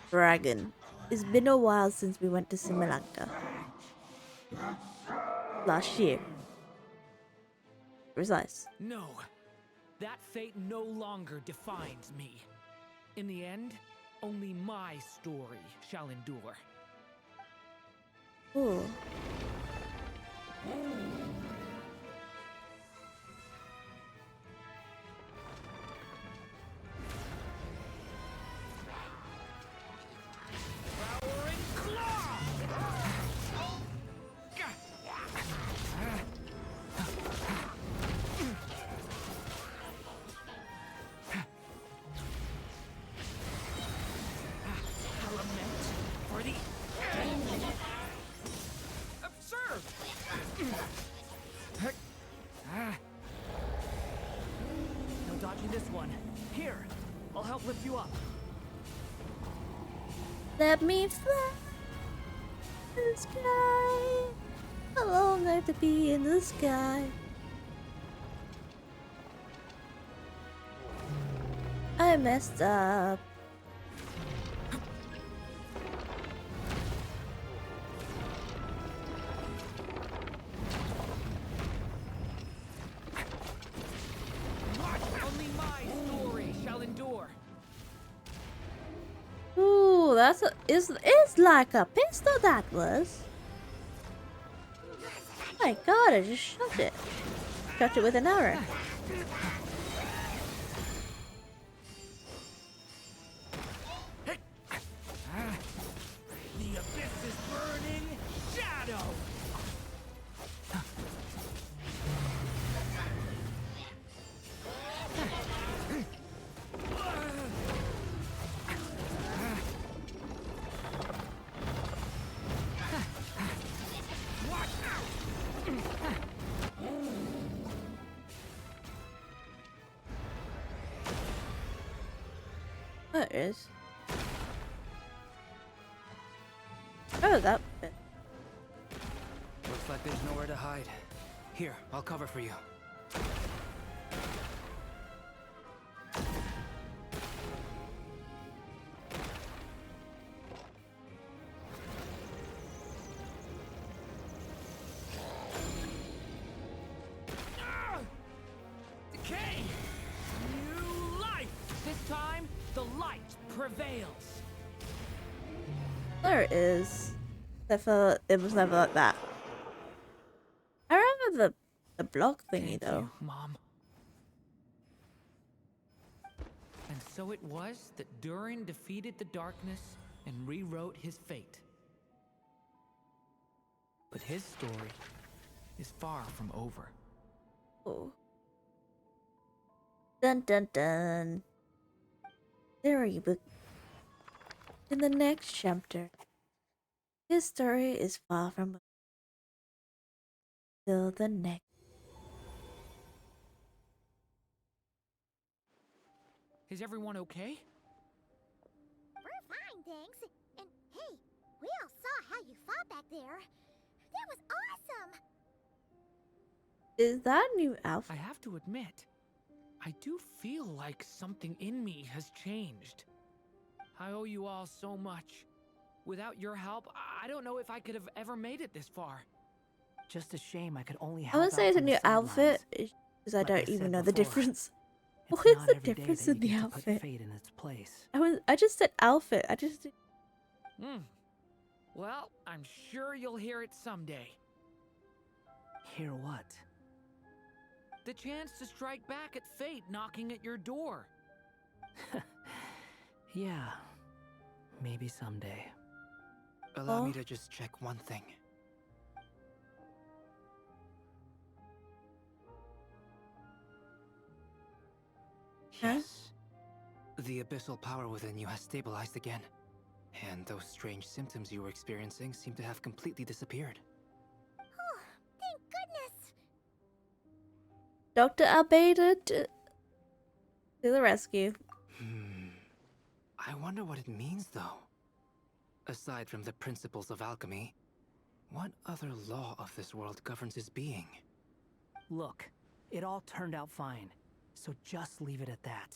S1: dragon. It's been a while since we went to Similanka. Last year. Precise.
S4: No, that fate no longer defines me. In the end, only my story shall endure.
S1: Ooh.
S4: Flowering claw! Lament for the end. Observe!
S3: No dodging this one. Here, I'll help lift you up.
S1: Let me fly in the sky. I long to be in the sky. I messed up.
S4: Only my story shall endure.
S1: Ooh, that's it's like a pistol that was. My god, I just shot it. Shot it with an arrow.
S4: The abyss is burning shadow.
S1: There it is. Oh, that bit.
S5: Looks like there's nowhere to hide. Here, I'll cover for you.
S4: Decay! New life! This time, the light prevails.
S1: There it is. Except for it was never like that. I remember the block thingy
S4: Thank
S1: though.
S4: you, Mom. And so it was that Durin defeated the darkness and rewrote his fate. But his story is far from over.
S1: Oh. Dun dun dun. There you go. In the next chapter, his story is far from over. Till the next.
S4: Is everyone okay?
S2: We're fine, thanks. And hey, we all saw how you fought back there. That was awesome!
S1: Is that a new outfit?
S4: I have to admit, I do feel like something in me has changed. I owe you all so much. Without your help, I don't know if I could have ever made it this far.
S3: Just a shame I could only
S1: I
S3: help
S1: would say
S3: out
S1: it's a
S3: from the
S1: new outfit
S3: sidelines.
S1: because I
S3: Like I
S1: don't even
S3: said
S1: know the
S3: before,
S1: difference.
S3: It's
S1: What is
S3: not
S1: the
S3: every day
S1: difference
S3: that
S1: in the
S3: you get to put
S1: outfit?
S3: fate in its place.
S1: I just said outfit. I just
S4: Well, I'm sure you'll hear it someday.
S3: Hear what?
S4: The chance to strike back at fate knocking at your door.
S3: Yeah, maybe someday.
S5: Allow
S1: Oh.
S5: me to just check one thing.
S1: Huh?
S5: Yes. The abyssal power within you has stabilized again. And those strange symptoms you were experiencing seem to have completely disappeared.
S2: Oh, thank goodness!
S1: Dr. Albeida to the rescue.
S5: I wonder what it means, though. Aside from the principles of alchemy, what other law of this world governs his being?
S3: Look, it all turned out fine, so just leave it at that.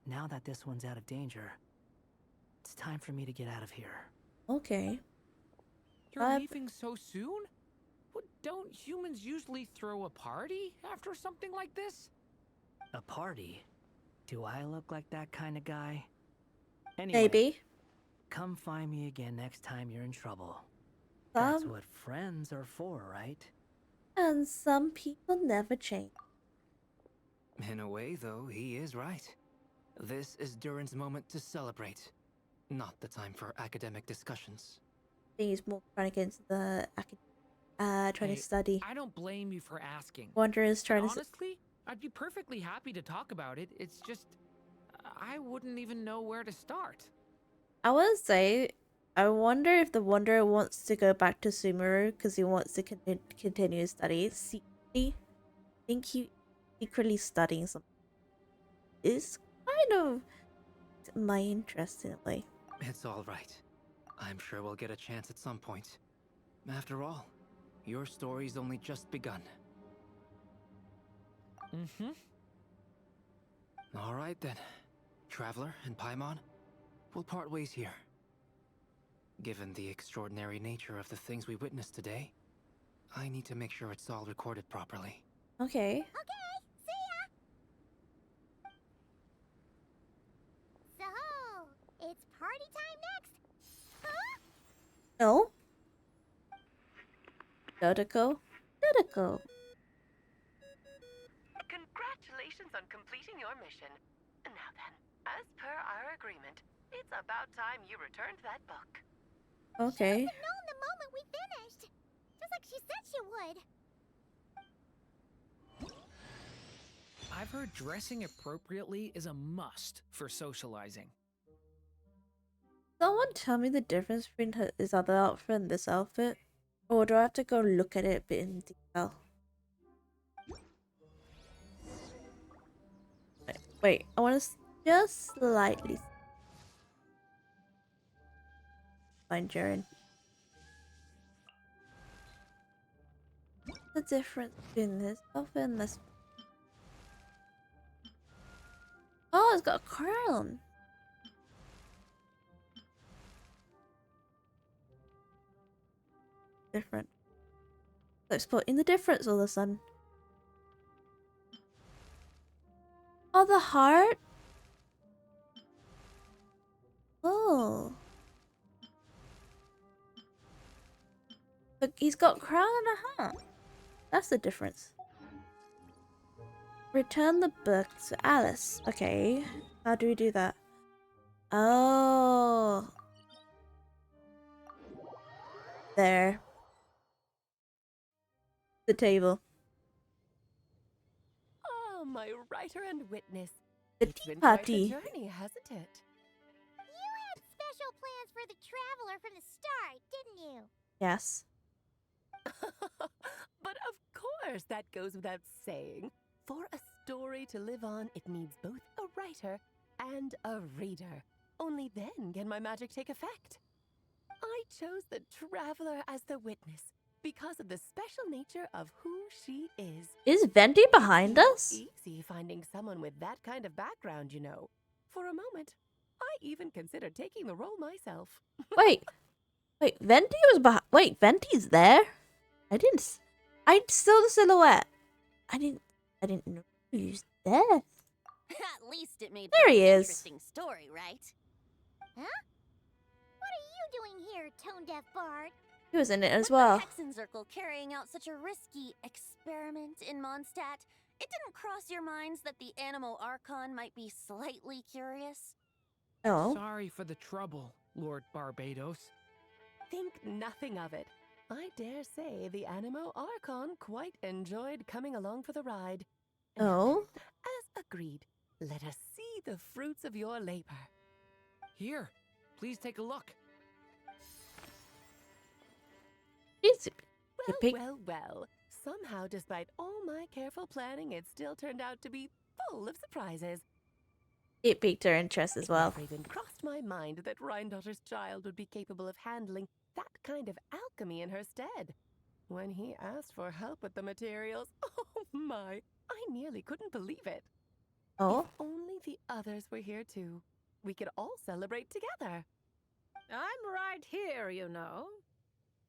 S3: Now that this one's out of danger, it's time for me to get out of here.
S1: Okay.
S4: You're leaving so soon? What, don't humans usually throw a party after something like this?
S3: A party? Do I look like that kind of guy? Anyway,
S1: Maybe.
S3: come find me again next time you're in trouble. That's
S1: Some
S3: what friends are for, right?
S1: and some people never change.
S5: In a way, though, he is right. This is Durin's moment to celebrate, not the time for academic discussions.
S1: I think he's more trying to get into the trying
S4: Hey,
S1: to study.
S4: I don't blame you for asking.
S1: Wonder is trying to.
S4: Honestly, I'd be perfectly happy to talk about it. It's just, I wouldn't even know where to start.
S1: I would say, I wonder if the Wanderer wants to go back to Sumeru because he wants to continue his studies. Secretly, I think he secretly studying something. Is kind of my interest in a way.
S5: It's all right. I'm sure we'll get a chance at some point. After all, your story's only just begun. All right then. Traveler and Paimon, we'll part ways here. Given the extraordinary nature of the things we witnessed today, I need to make sure it's all recorded properly.
S1: Okay.
S2: Okay, see ya! So, it's party time next? Huh?
S1: No. Dodoko. critical.
S7: Congratulations on completing your mission. Now then, as per our agreement, it's about time you returned that book.
S1: Okay.
S2: She must have known the moment we finished. Just like she said she would.
S4: I've heard dressing appropriately is a must for socializing.
S1: Someone tell me the difference between his other outfit and this outfit? Or do I have to go look at it a bit in detail? Wait, I want to just slightly find Jaren. The difference between this outfit and this. Oh, it's got a crown. Different. Let's put in the difference all of a sudden. Oh, the heart. Oh. Look, he's got crown and a hat. That's the difference. Return the book to Alice. Okay. How do we do that? Oh. There. The table.
S11: Oh, my writer and witness.
S1: The
S11: It's
S1: tea
S11: been quite
S1: party.
S11: a journey, hasn't it?
S2: You had special plans for the traveler from the start, didn't you?
S1: Yes.
S11: But of course, that goes without saying. For a story to live on, it needs both a writer and a reader. Only then can my magic take effect. I chose the traveler as the witness because of the special nature of who she is.
S1: Is Venti behind
S11: It's
S1: us?
S11: easy finding someone with that kind of background, you know. For a moment, I even considered taking the role myself.
S1: Wait. Wait, Venti was behind. Wait, Venti's there? I saw the silhouette. I didn't know he was there.
S2: At least it made
S1: There
S2: for
S1: he
S2: an
S1: is.
S2: interesting story, right? Huh? What are you doing here, tone-deaf bard?
S1: He was in it as
S2: With
S1: well.
S2: the Hexenzirkel carrying out such a risky experiment in Mondstadt, it didn't cross your minds that the Animo Archon might be slightly curious?
S1: Oh.
S4: Sorry for the trouble, Lord Barbados.
S11: Think nothing of it. I dare say the Animo Archon quite enjoyed coming along for the ride.
S1: Oh.
S11: As agreed, let us see the fruits of your labor.
S4: Here, please take a look.
S1: He's
S11: Well,
S1: pic-
S11: well. Somehow, despite all my careful planning, it still turned out to be full of surprises.
S1: It piqued her interest as well.
S11: It never even crossed my mind that Rhindotter's child would be capable of handling that kind of alchemy in her stead. When he asked for help with the materials, oh my, I nearly couldn't believe it.
S1: Oh.
S11: If only the others were here too. We could all celebrate together.
S10: I'm right here, you know.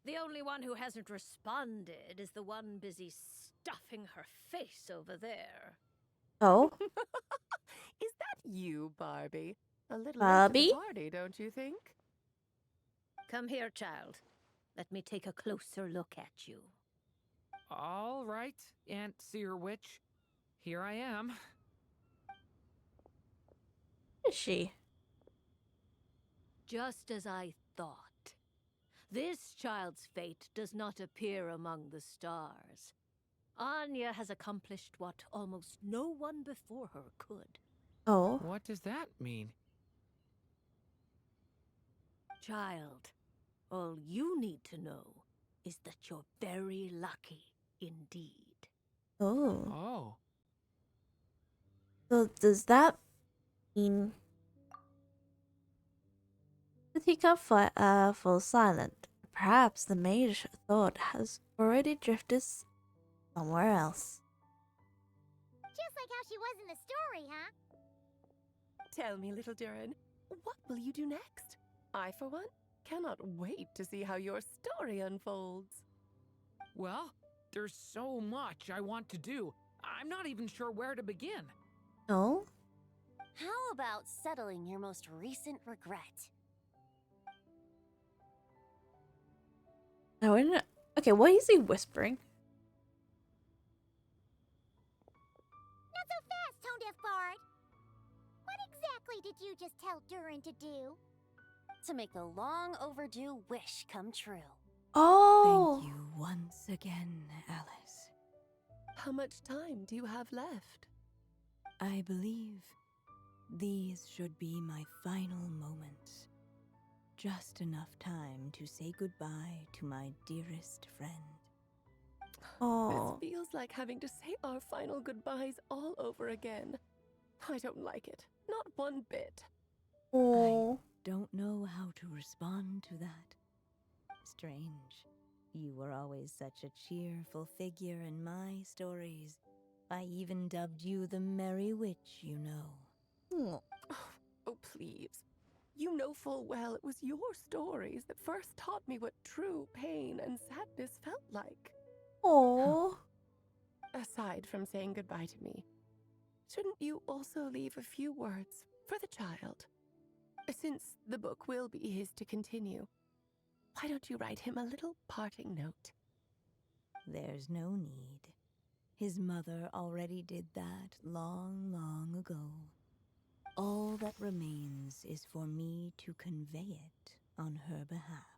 S10: The only one who hasn't responded is the one busy stuffing her face over there.
S1: Oh.
S11: Is that you, Barbie? A little late to
S1: Barbie?
S11: the party, don't you think?
S10: Come here, child. Let me take a closer look at you.
S4: All right, Aunt Seer Witch. Here I am.
S1: Who is she?
S10: Just as I thought. This child's fate does not appear among the stars. Anya has accomplished what almost no one before her could.
S1: Oh.
S4: What does that mean?
S10: Child, all you need to know is that you're very lucky indeed.
S1: Oh.
S4: Oh,
S1: So does that mean the teacup falls silent? Perhaps the mage thought has already drifted somewhere else.
S2: Just like how she was in the story, huh?
S11: Tell me, little Durin, what will you do next? I, for one, cannot wait to see how your story unfolds.
S4: well, there's so much I want to do. I'm not even sure where to begin.
S1: Oh.
S2: How about settling your most recent regret?
S1: I wouldn't. Okay, what is he whispering?
S2: Bofore. What exactly did you just tell Durin to do?
S12: To make the long overdue wish come true.
S1: Oh!
S6: Thank you once again, Alice.
S11: How much time do you have left?
S6: I believe these should be my final moments. Just enough time to say goodbye to my dearest friend.
S1: Oh.
S11: This feels like having to say our final goodbyes all over again. I don't like it. Not one bit.
S1: Oh.
S6: Don't know how to respond to that. Strange. You were always such a cheerful figure in my stories. I even dubbed you the Merry Witch, you know.
S11: Oh, please. You know full well it was your stories that first taught me what true pain and sadness felt like.
S1: Oh.
S11: Aside from saying goodbye to me, shouldn't you also leave a few words for the child? Since the book will be his to continue, why don't you write him a little parting note?
S6: There's no need. His mother already did that long, long ago. All that remains is for me to convey it on her behalf.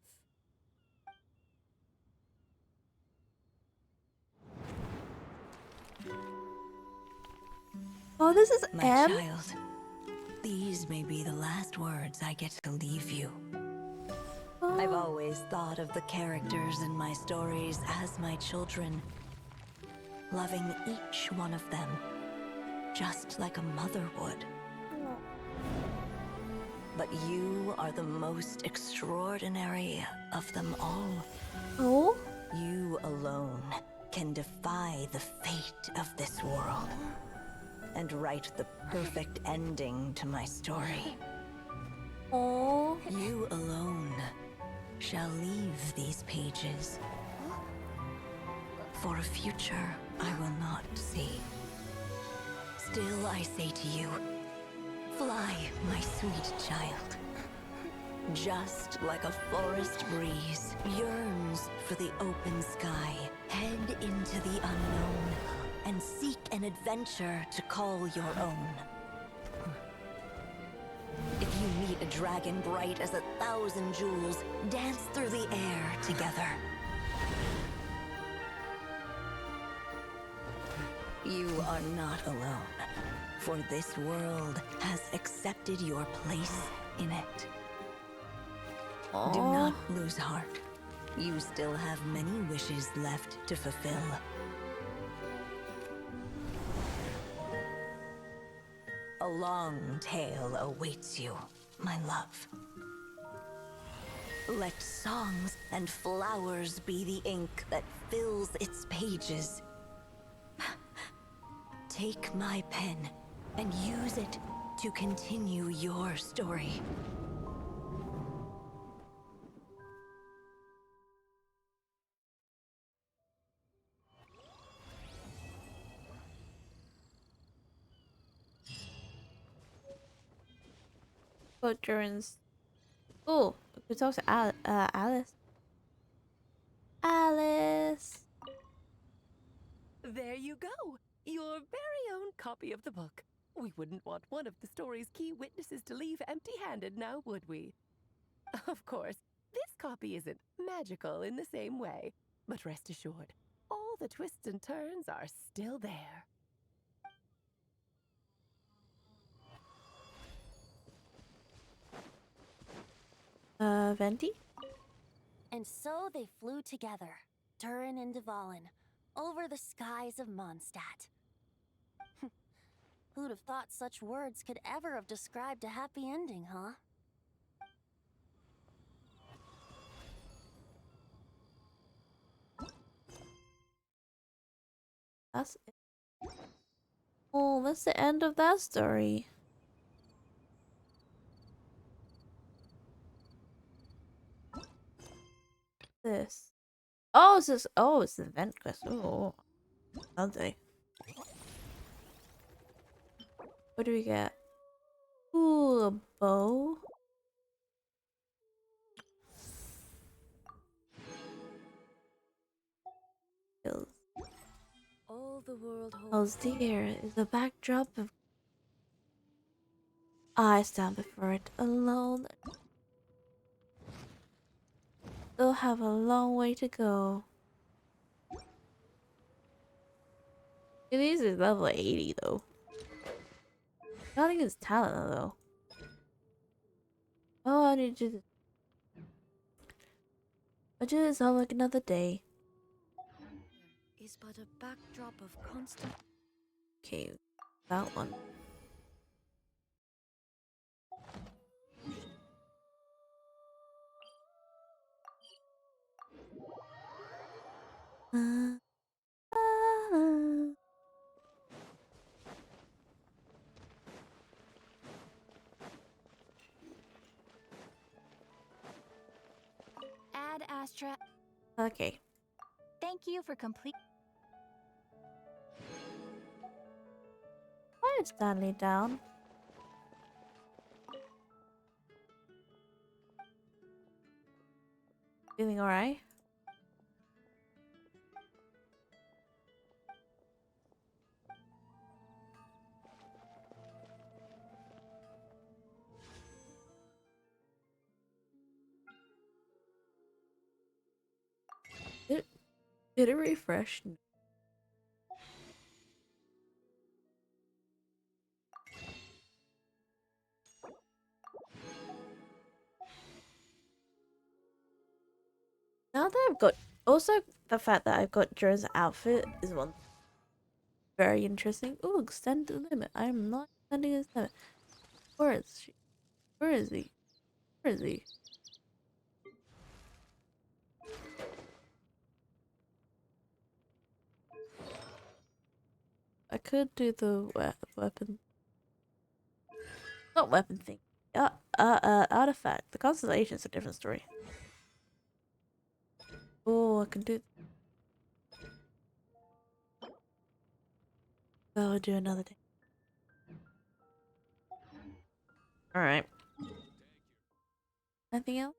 S1: Oh, this is
S6: My
S1: M?
S6: child, these may be the last words I get to leave you. I've
S1: Oh.
S6: always thought of the characters in my stories as my children, loving each one of them, just like a mother would. But you are the most extraordinary of them all.
S1: Oh?
S6: You alone can defy the fate of this world and write the perfect ending to my story.
S1: Oh.
S6: You alone shall leave these pages for a future I will not see. Still I say to you, fly, my sweet child. Just like a forest breeze yearns for the open sky, head into the unknown and seek an adventure to call your own. If you meet a dragon bright as 1,000 jewels, dance through the air together. You are not alone, for this world has accepted your place in it. Do not lose heart. You still have many wishes left to fulfill. A long tale awaits you, my love. Let songs and flowers be the ink that fills its pages. Take my pen and use it to continue your story.
S1: But Durin's. Oh, we talk to Alice. Alice.
S11: There you go! Your very own copy of the book. We wouldn't want one of the story's key witnesses to leave empty-handed now, would we? Of course, this copy isn't magical in the same way, but rest assured, all the twists and turns are still there.
S1: Venti?
S12: And so they flew together, Durin and Dvalin, over the skies of Mondstadt. Who'd have thought such words could ever have described a happy ending, huh?
S1: That's it. Oh, that's the end of that story. This. Oh, it's this. Oh, it's the event quest. Oh, something. What do we get? Ooh, a bow.
S6: All the world
S1: Hell's Deer is a backdrop of I stand before it alone. Still have a long way to go. It is level 80 though. Nothing is talent though. Oh, I need to do this. I'll do this all like another day.
S6: Is but a backdrop of constant.
S1: Okay, that one. Uh, uh.
S2: Ad Astra.
S1: Okay.
S2: Thank you for complete.
S1: Why is Stanley down? Feeling alright? Did it refresh? Now that I've got, also the fact that I've got Joe's outfit is one very interesting. Oh, extend the limit. I am not extending his limit. Where is she? Where is he? Where is he? I could do the weapon, not weapon thing. Artifact. The constellation's a different story. Oh, I can do. Oh, I'll do another day. All right. Nothing else.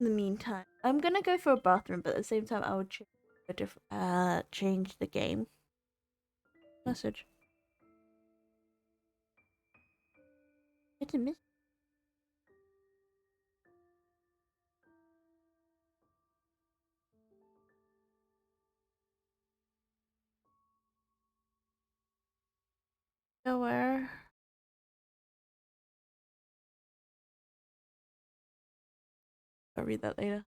S1: In the meantime, I'm gonna go for a bathroom, but at the same time, I would change the game. Message. It's a miss. Nowhere. I'll read that later.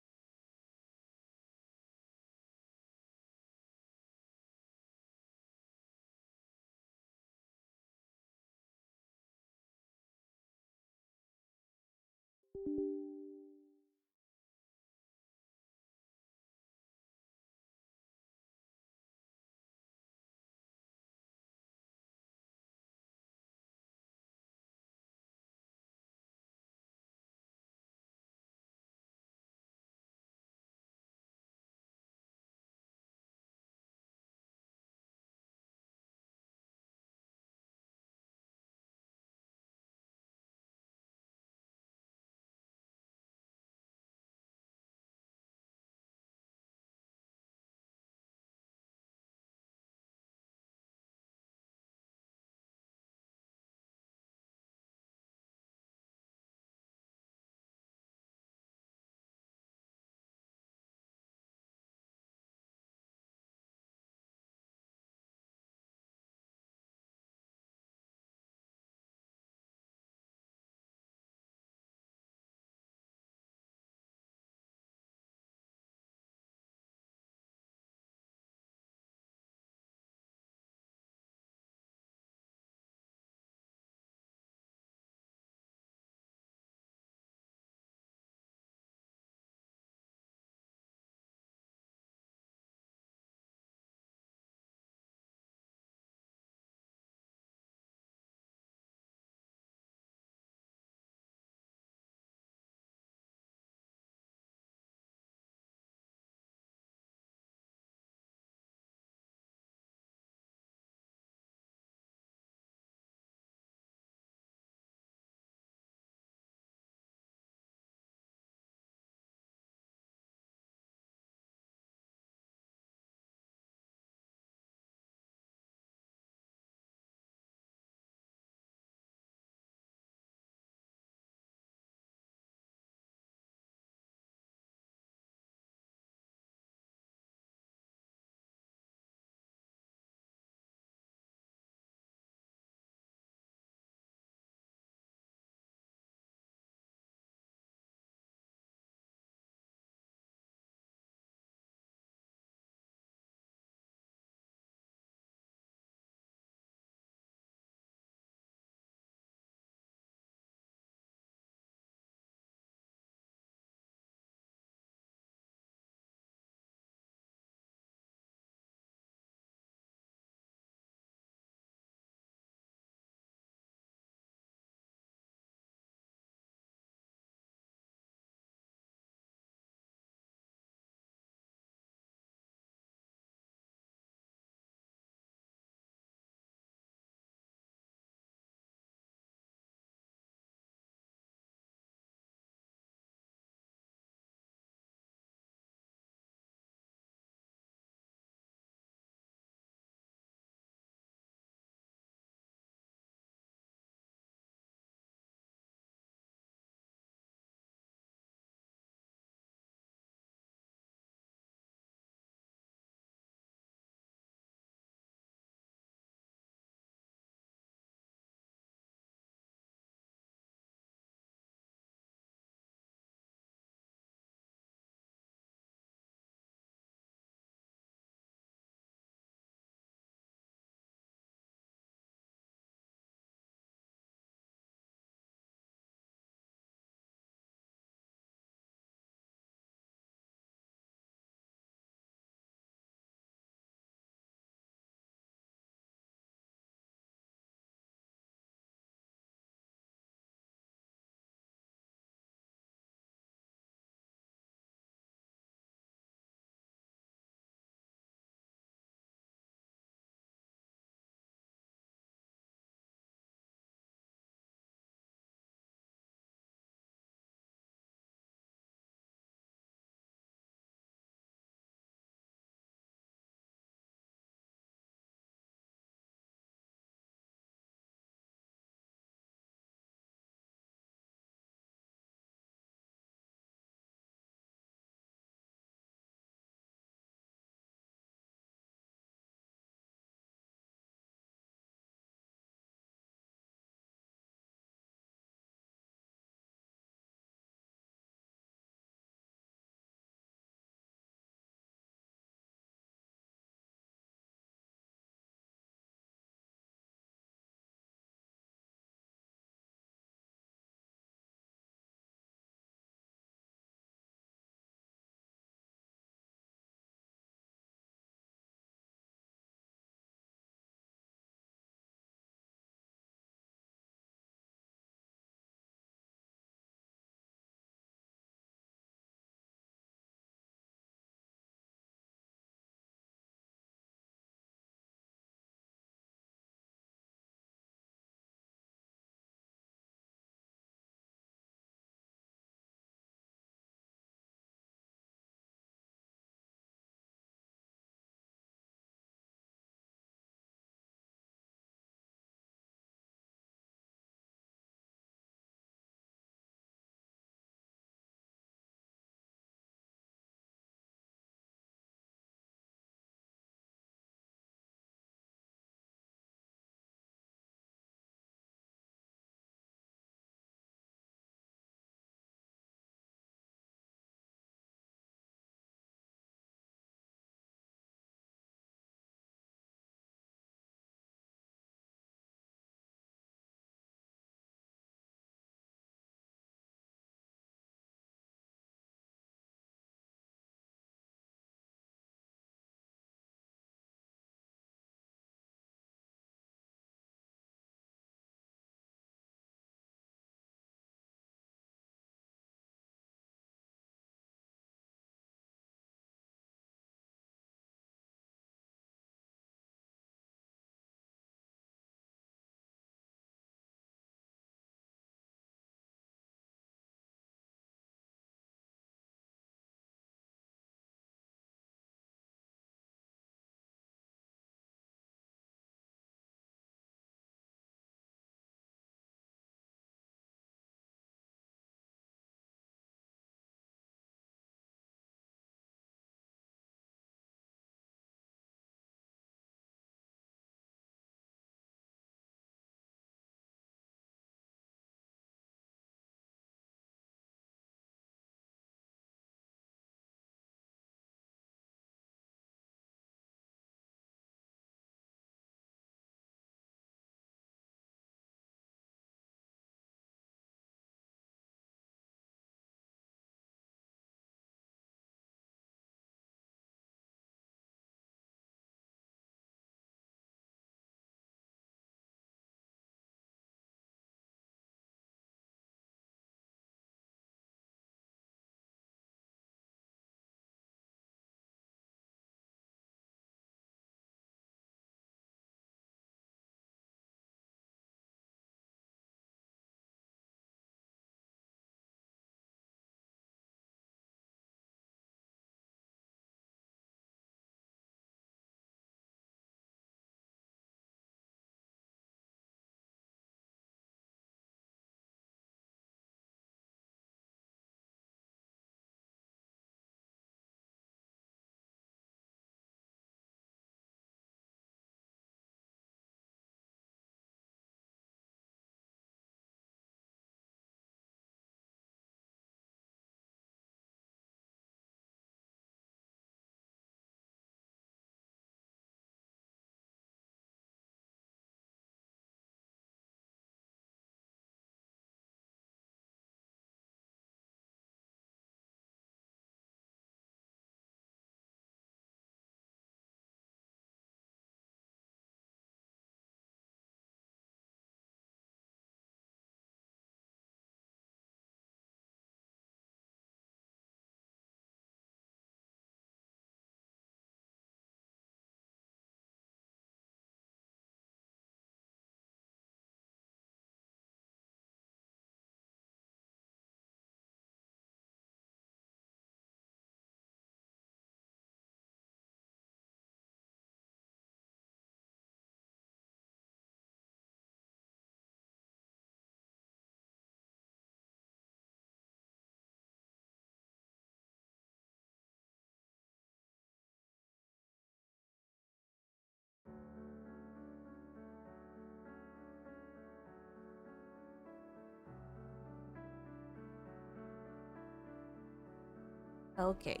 S1: Okay.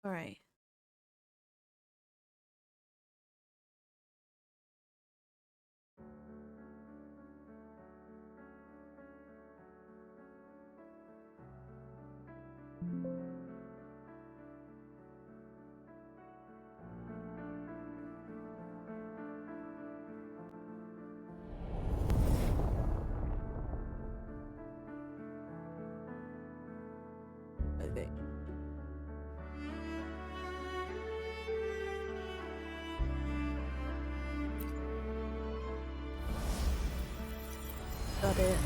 S1: All right. I think. Got it.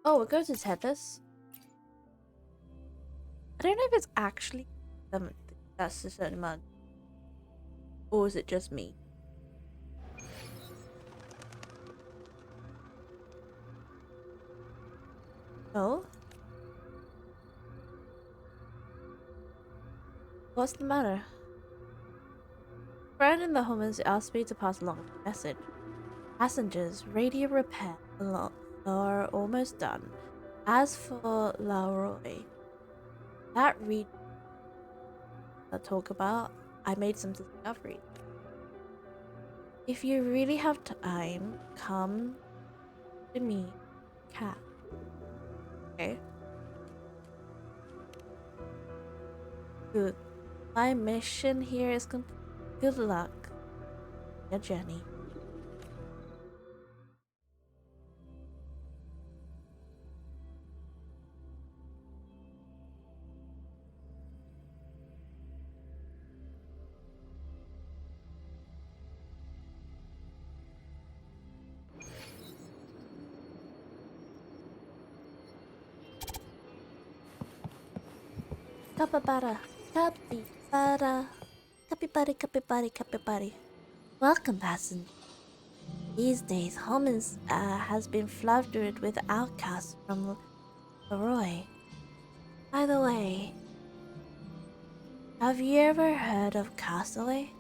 S1: Oh, we're going to tennis. I don't know if it's actually that's a certain amount, or is it just me? Oh, what's the matter? Friend in the Homers asked me to pass along a message. Passengers, radio repair are almost done. As for Laroy, that read I talk about, I made some discoveries. If you really have time, come to me, Cat. Okay? Good. My mission here is complete. Good luck, your Jenny. Capybara, capybara, capybara, capybara, capybara. Welcome, passenger. These days, Homens has been flooded with outcasts from Leroy. By the way, have you ever heard of Castaway?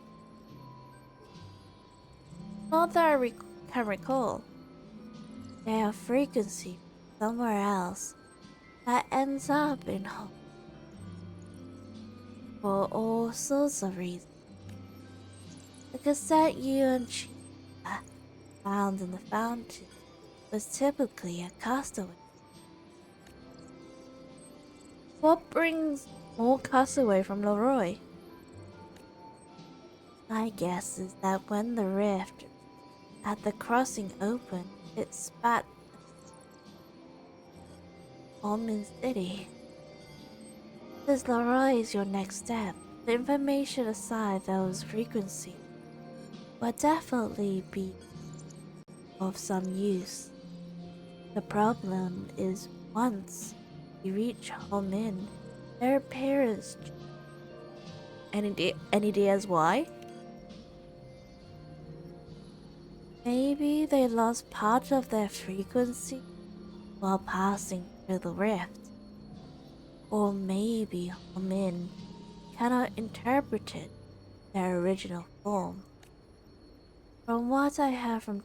S1: Not that I can recall. They have frequency somewhere else that ends up in home for all sorts of reasons. The cassette you and Chica found in the fountain was typically a castaway. What brings more castaway from Leroy? My guess is that when the rift at the crossing opened, it spat Almond City. Since Leroy is your next step, the information aside, those frequencies will definitely be of some use. The problem is once you reach home in, their parents. Any ideas why? Maybe they lost part of their frequency while passing through the rift. Or maybe Homin cannot interpret it their original form. From what I have from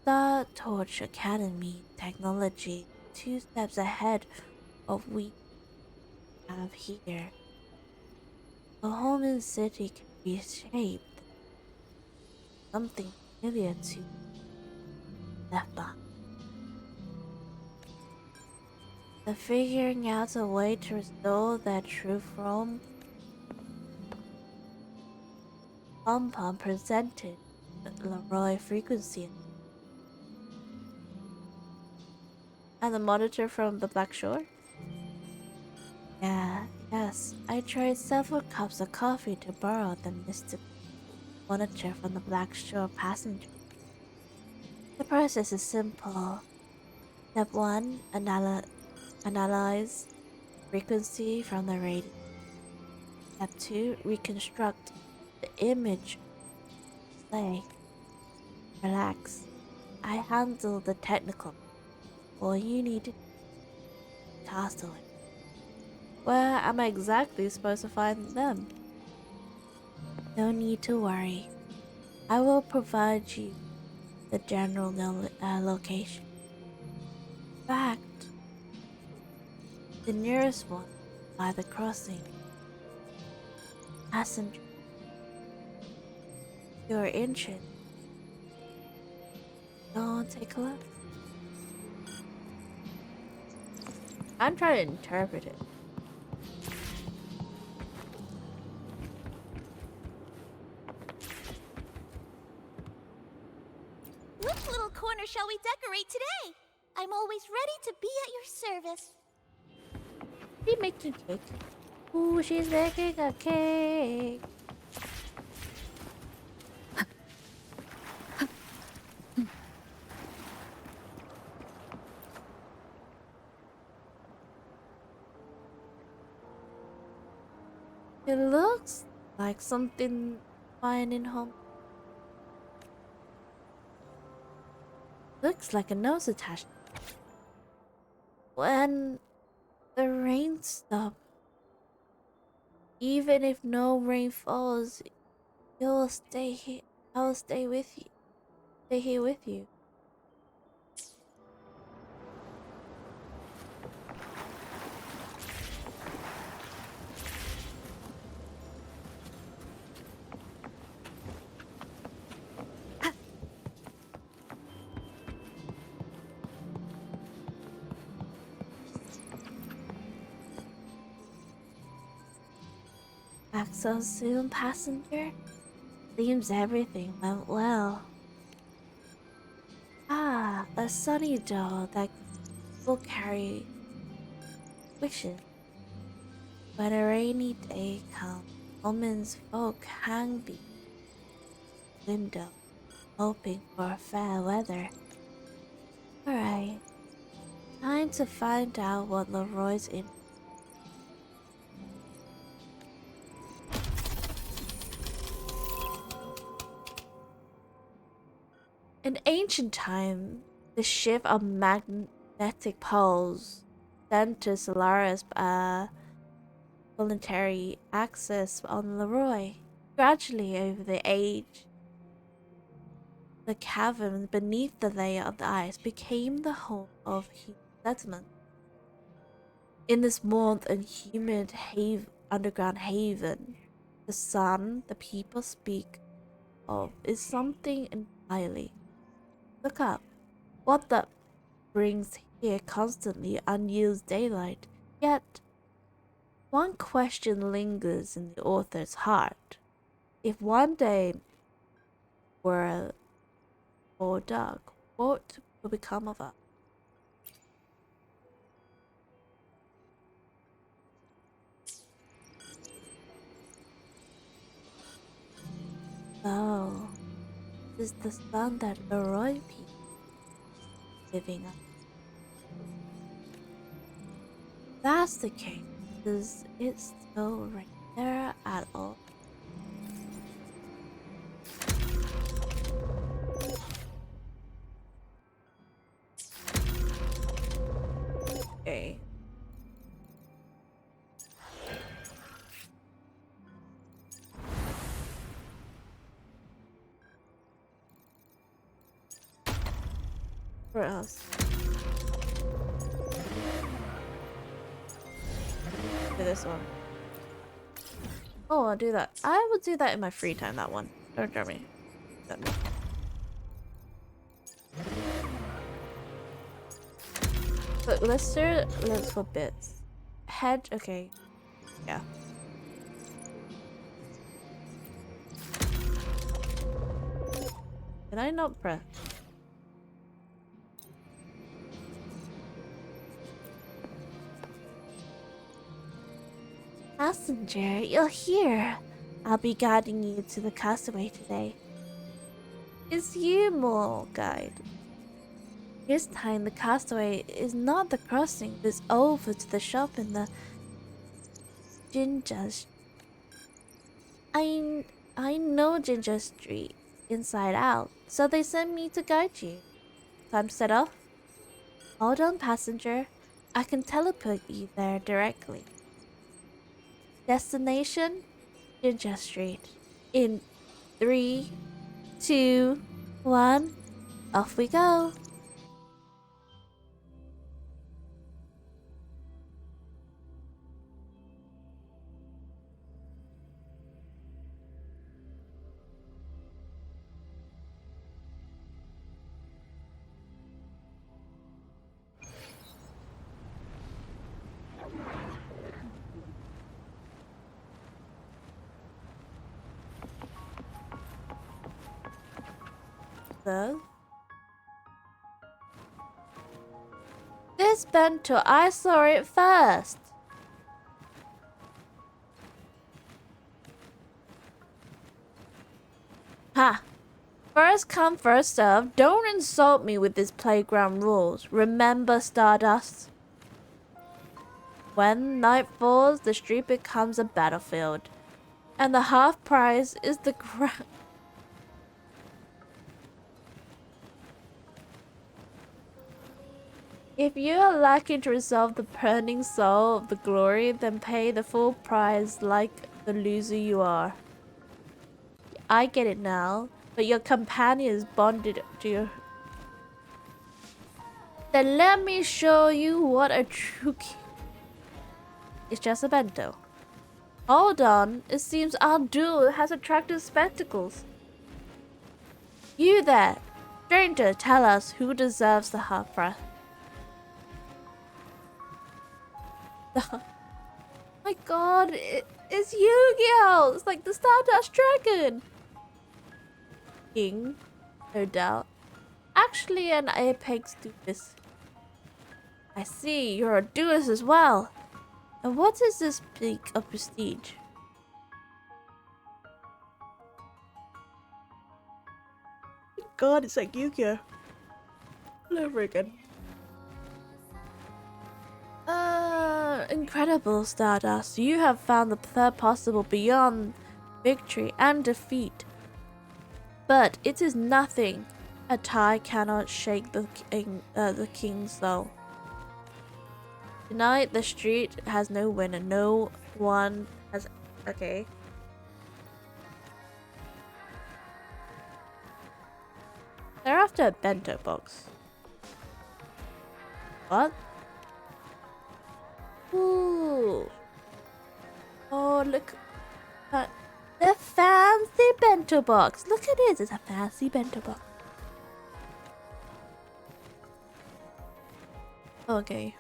S1: Star Torch Academy technology, 2 steps ahead of we have here. A Homin city can be shaped something familiar to left behind. The figuring out a way to restore their true form, Pom-Pom presented the Leroy frequency and the monitor from the Black Shore. Yes, I tried several cups of coffee to borrow the mystic monitor from the Black Shore passenger. The process is simple. Step 1, analyze frequency from the radio. Step 2, reconstruct the image. Play. Relax. I handle the technical. All you need to castle it. Where am I exactly supposed to find them? No need to worry. I will provide you the general location. In fact, the nearest one by the crossing. Passenger, if you're interested, go and take a look. I'm trying to interpret it.
S2: Which little corner shall we decorate today? I'm always ready to be at your service.
S1: She making cake. Ooh, she's making a cake. It looks like something fine in home. Looks like a nose attachment. When the rain stops, even if no rain falls, you'll stay here. I'll stay with you. Stay here with you. Back so soon, passenger? Seems everything went well. Ah, a sunny doll that will carry wishes. When a rainy day comes, women's folk hang the window, hoping for fair weather. Alright, time to find out what Leroy's in. In ancient time, the shift of magnetic poles sent to Solaris voluntary access on Leroy. Gradually, over the age, the cavern beneath the layer of the ice became the home of human settlement. In this warm and humid underground haven, the sun the people speak of is something entirely. Look up. What the brings here constantly unused daylight? Yet, one question lingers in the author's heart. If one day were all dark, what will become of us? Oh, this is the sun that Leroy people living up. That's the case. Does it still rain there at all? Okay. Where else? Do this one. Oh, I'll do that. I will do that in my free time, that one. Don't judge me. Done. But let's do little bits. Head, okay. Yeah. Did I not press? Passenger, you're here. I'll be guiding you to the castaway today. It's you, Mole Guide. This time the castaway is not the crossing, but it's over to the shop in the Ginger. I know Ginger Street inside out, so they sent me to guide you. Time to set off? Hold on, passenger. I can teleport you there directly. Destination? Ginger Street. In 3, 2, 1, off we go. So, this bento, I saw it first. Ha! First come, first serve. Don't insult me with these playground rules. Remember, Stardust? When night falls, the street becomes a battlefield. And the half prize is the ground. If you are lacking to resolve the burning soul of the glory, then pay the full price like the loser you are. I get it now, but your companion is bonded to your... Then let me show you what a true king... It's just a bento. Hold on, it seems our duel has attractive spectacles. You there, stranger, tell us who deserves the half price. My god, it's Yu-Gi-Oh! It's like the Stardust Dragon! King, no doubt. Actually an apex duelist. I see, you're a duelist as well. And what is this peak of prestige? God, it's like Yu-Gi-Oh! All over again. Incredible, Stardust. You have found the third possible beyond victory and defeat. But it is nothing. A tie cannot shake the king's soul. Tonight, the street has no winner. No one has... Okay. They're after a bento box. What? Ooh. Oh, look. The fancy bento box. Look at it. It's a fancy bento box. Okay.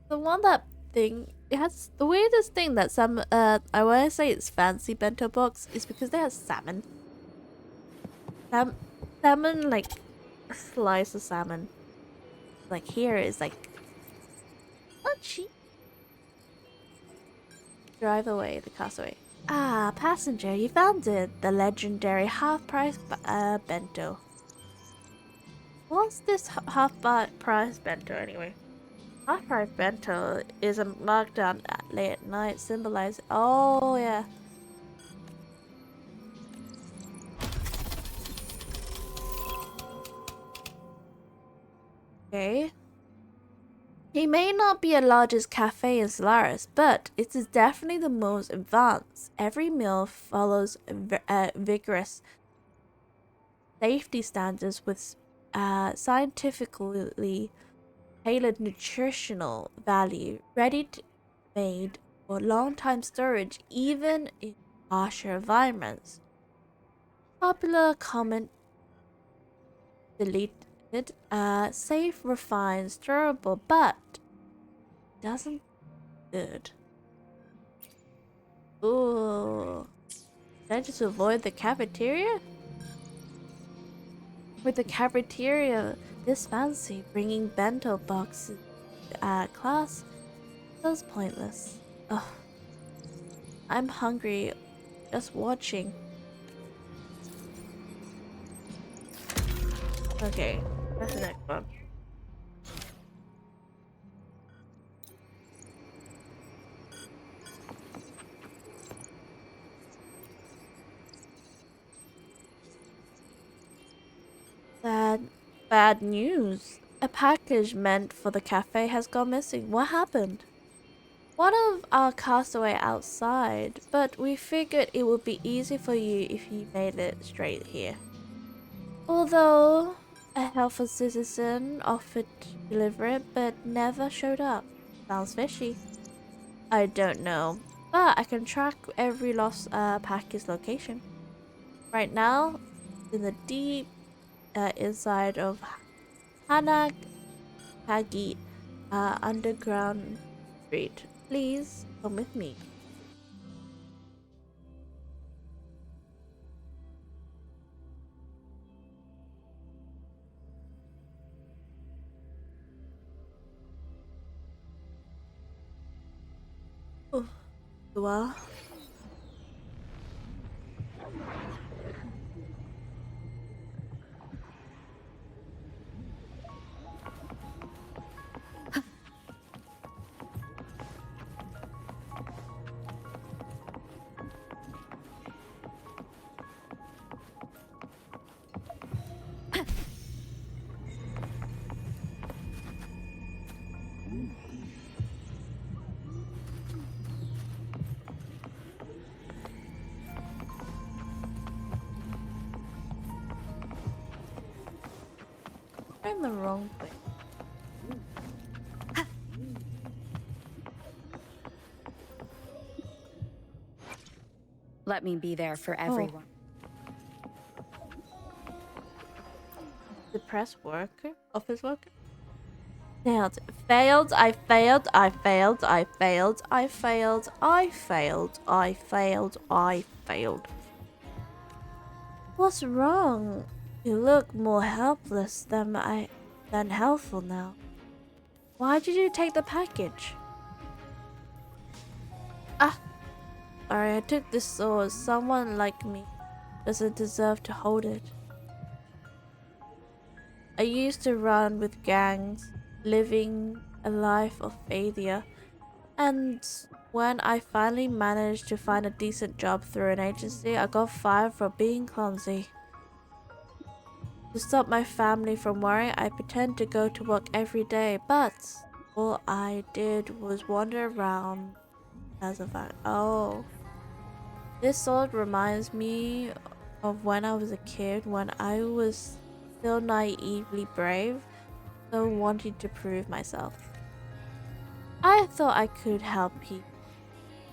S1: The one that thing, it has the weirdest thing that some I want to say it's fancy bento box is because they have salmon. Salmon, like a slice of salmon. Like here is like not cheap. Drive away the castaway. Ah, passenger, you found it. The legendary half-price bento. What's this half-price bento anyway? Half-price bento is a markdown at late at night, symbolizing... Oh, yeah. Okay. It may not be the largest cafe in Solaris, but it is definitely the most advanced. Every meal follows vigorous safety standards with scientifically tailored nutritional value, ready made for long time storage, even in harsher environments. Popular comment deleted, safe, refined, storable, but doesn't good. Ooh. Should I just avoid the cafeteria? With the cafeteria this fancy, bringing bento boxes class feels pointless. Ugh. I'm hungry just watching. Okay, that's the next one. Bad news. A package meant for the cafe has gone missing. What happened? One of our castaway outside, but we figured it would be easy for you if you made it straight here. Although a helpful citizen offered to deliver it, but never showed up. Sounds fishy. I don't know, but I can track every lost package location. Right now, in the deep inside of Hanagagi underground street. Please come with me. Oh, well. I'm in the wrong place.
S13: Let me be there for everyone.
S1: Depressed worker? Office worker? Failed. Failed. I failed. I failed. I failed. I failed. I failed. I failed. I failed. What's wrong? You look more helpless than helpful now. Why did you take the package? Ah, sorry, I took this sword. Someone like me doesn't deserve to hold it. I used to run with gangs, living a life of failure, and when I finally managed to find a decent job through an agency, I got fired for being clumsy. To stop my family from worrying, I pretend to go to work every day, but all I did was wander around as a fact. Oh. This sword reminds me of when I was a kid, when I was still naively brave, so wanting to prove myself. I thought I could help people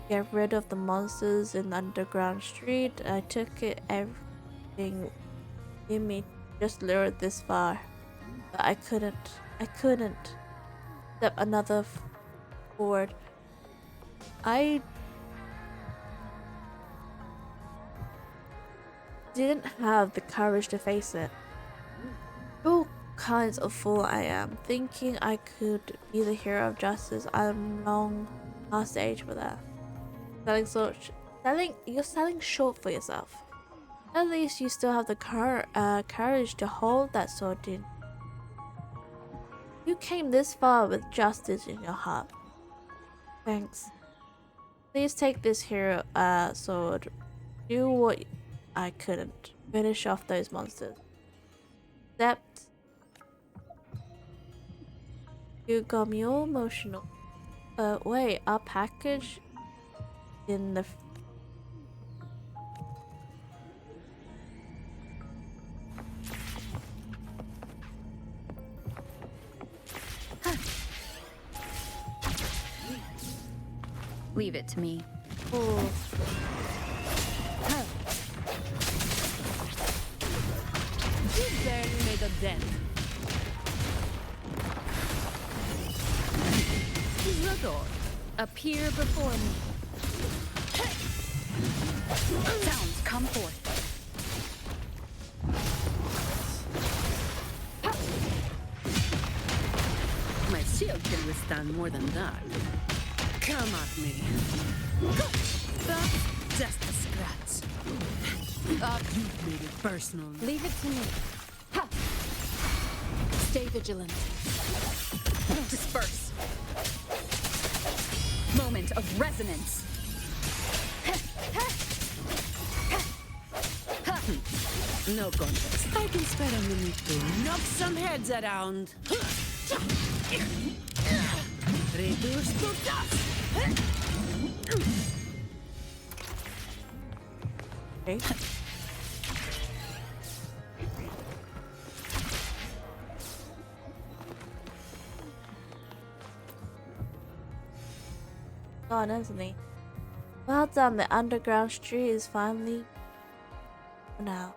S1: get rid of the monsters in the underground street. I took it everything in me just lured this far. But I couldn't step another forward. I didn't have the courage to face it. All kinds of fool I am, thinking I could be the hero of justice. I'm long past the age for that. You're selling short for yourself. At least you still have the courage to hold that sword in. You came this far with justice in your heart. Thanks. Please take this hero sword. Do what I couldn't. Finish off those monsters. Except you got me all emotional. Wait, our package in the
S13: Leave it to me.
S1: Oh.
S10: You barely made a dent. The door.
S13: Appear before me. Sounds come forth.
S10: My shield can withstand more than that. Come at me. That's just a scratch. You've made it personal.
S13: Leave it to me. Ha! Stay vigilant. Disperse. Moment of resonance.
S10: No contest. I can spare a minute to knock some heads around. Reduce to dust.
S1: Okay. Gone, isn't he? Well done, the underground street is finally now.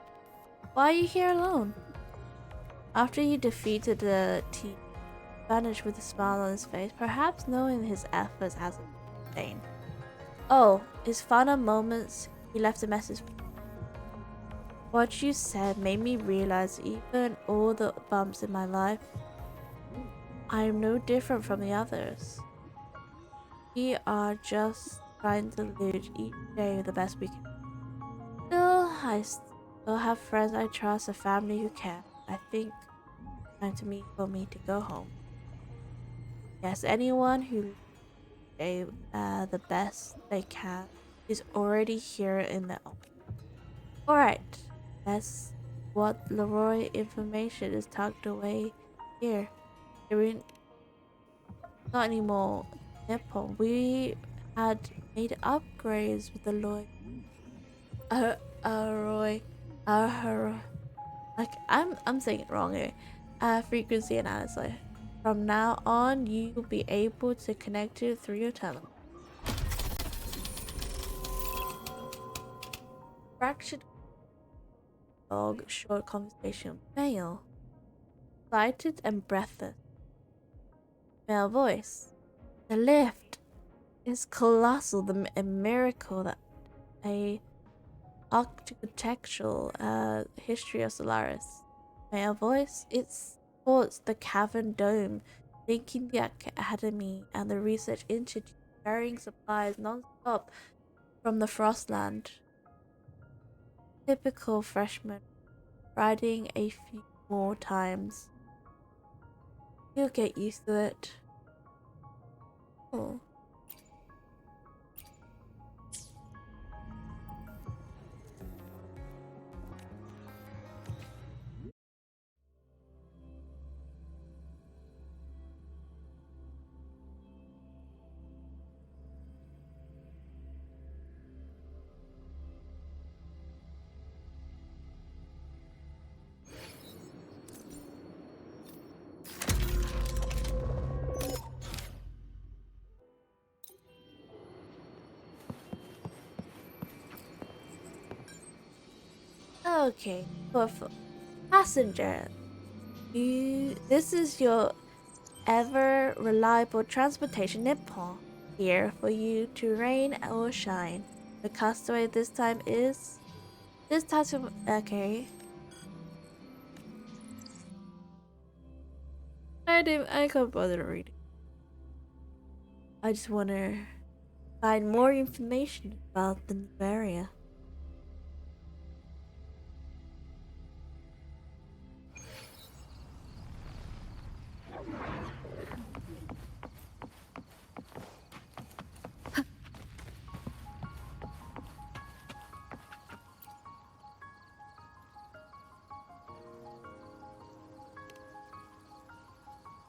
S1: Why are you here alone? After you defeated the team, he vanished with a smile on his face, perhaps knowing his efforts hasn't been in vain. Oh, his final moments, he left a message. What you said made me realize even all the bumps in my life, I am no different from the others. We are just trying to live each day the best we can. Still, I still have friends I trust, a family who care. I think it's time for me to go home. Yes, anyone who gave the best they can is already here in the open. Alright, that's what Leroy information is tucked away here. Not anymore. Nippon. We had made upgrades with the Lloyd. Roy. Like I'm saying it wrong here. Frequency analysis. From now on, you will be able to connect it through your terminal. Fractured dog. Short conversation. Male. Excited and breathless. Male voice. The lift is colossal. A miracle that a architectural history of Solaris. Male voice. It supports the cavern dome, linking the academy and the research institute, carrying supplies non-stop from the Frostland. Typical freshman, riding a few more times. You'll get used to it. Oh. Okay, for passenger, this is your ever reliable transportation Nippon, here for you to rain or shine. The castaway this time is this type of okay. I can't bother reading. I just wanna find more information about the new area.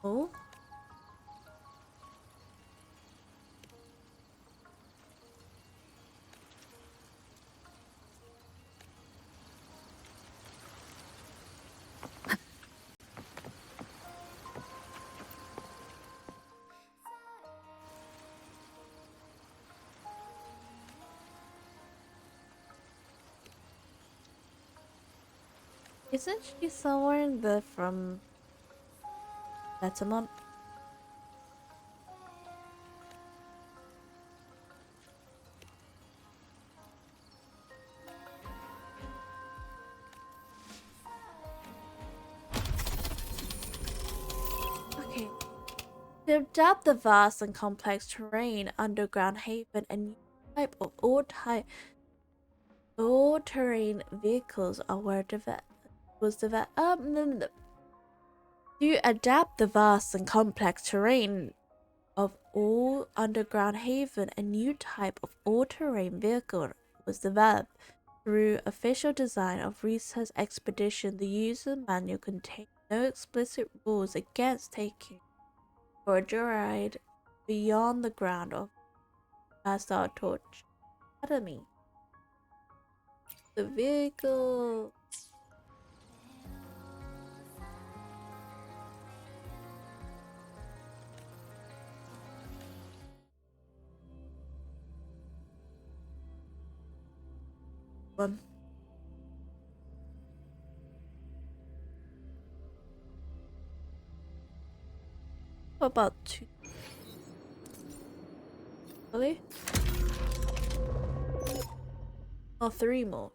S1: Oh. Isn't she somewhere in the from Letamont? Okay. To adapt the vast and complex terrain, underground haven, and new type of all-terrain vehicles was developed. To adapt the vast and complex terrain of all underground haven, a new type of all-terrain vehicle was developed. Through official design of research expedition, the user manual contains no explicit rules against taking for a joyride beyond the ground of Star Torch Academy. The vehicle. One. What about two? Really? Or three more?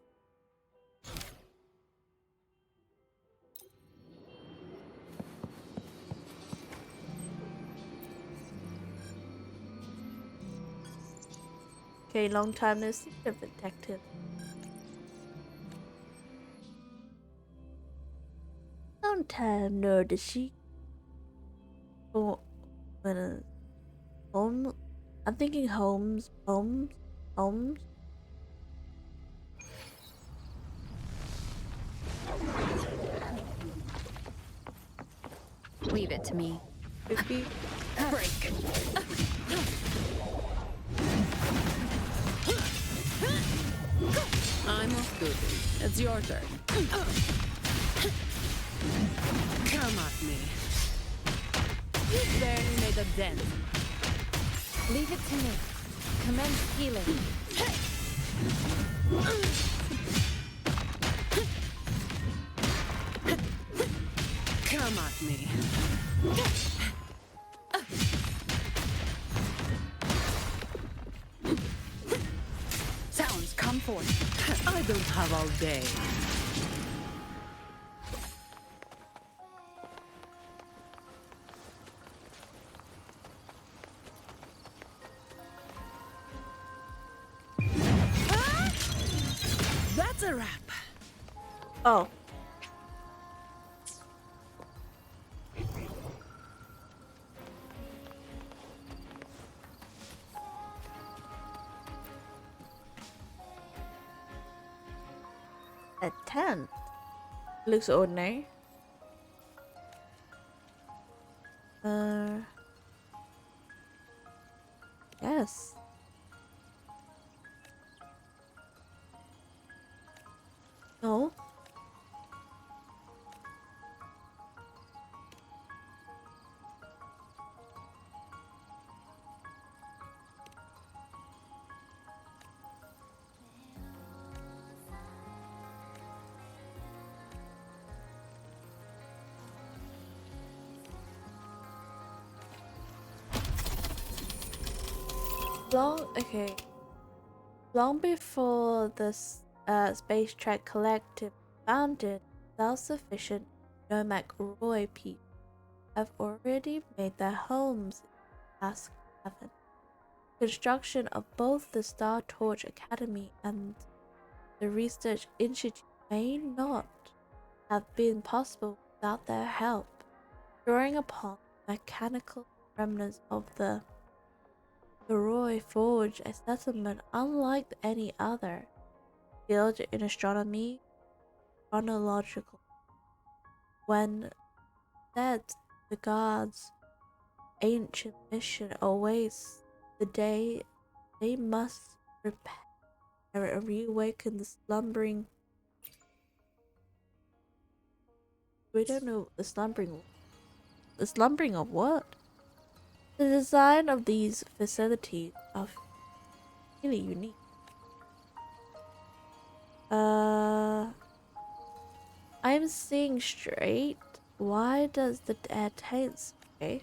S1: Okay, long time no see, detective. Long time no see. Oh, home. I'm thinking Holmes.
S13: Leave it to me.
S1: Maybe.
S13: Break.
S9: I'm off duty. It's your turn. Come at me. You barely made a dent.
S13: Leave it to me. Commence healing.
S9: Come at me.
S13: Sounds, come forth.
S9: I don't have all day. That's a wrap.
S1: Oh. A tent. Looks ordinary. Yes. No. Long before the Space Trek Collective founded, self-sufficient nomad Roy people have already made their homes in Task Heaven. Construction of both the Star Torch Academy and the Research Institute may not have been possible without their help. Drawing upon mechanical remnants of the Roy forged a settlement unlike any other, built in astronomy, chronological. When said the gods' ancient mission awaits the day they must repair and reawaken the slumbering. We don't know the slumbering. The slumbering of what? The design of these facilities are really unique. I'm seeing straight. Why does the air taints? Okay.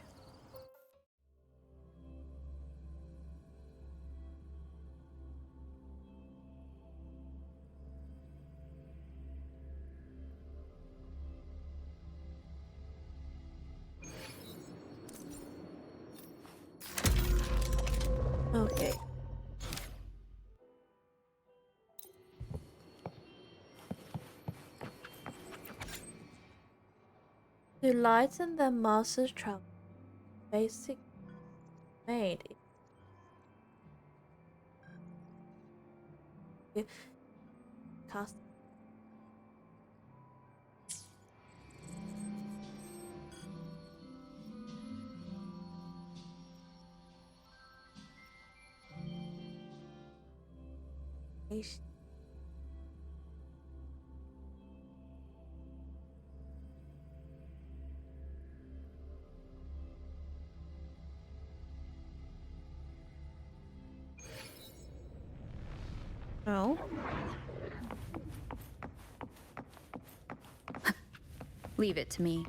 S1: Okay. To lighten the master's travel, basic made cast. No.
S13: Leave it to me.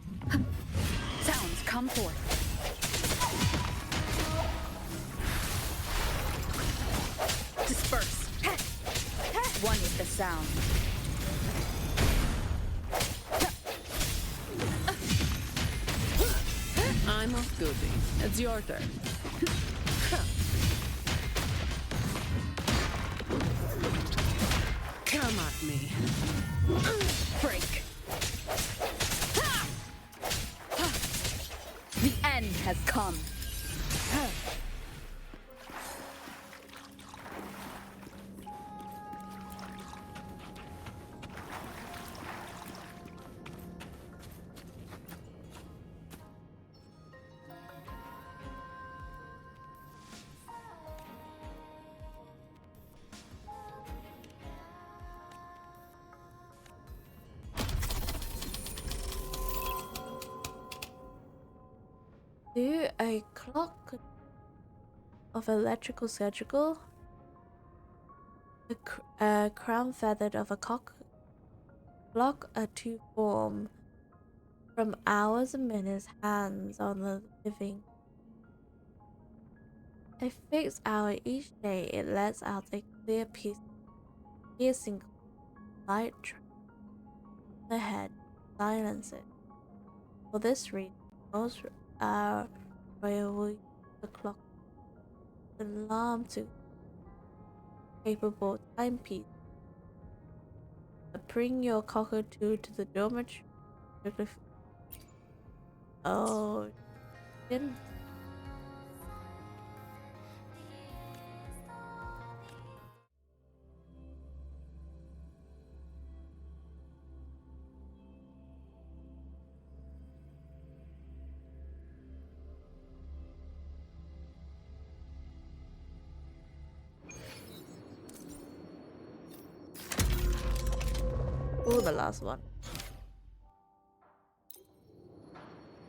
S13: Sounds, come forth. Disperse. One with the sound.
S9: I'm off duty. It's your turn. Come at me.
S13: Break. The end has come.
S1: Do a clock of electrical surgical, a crown feathered of a clock to form from hours and minutes hands on the living. A fixed hour each day, it lets out a clear piercing light track the head, silence it. For this reason, most royal will use the clock alarm to capable timepiece. Bring your cockatoo to the dormitory. Oh, didn't. Oh, the last one.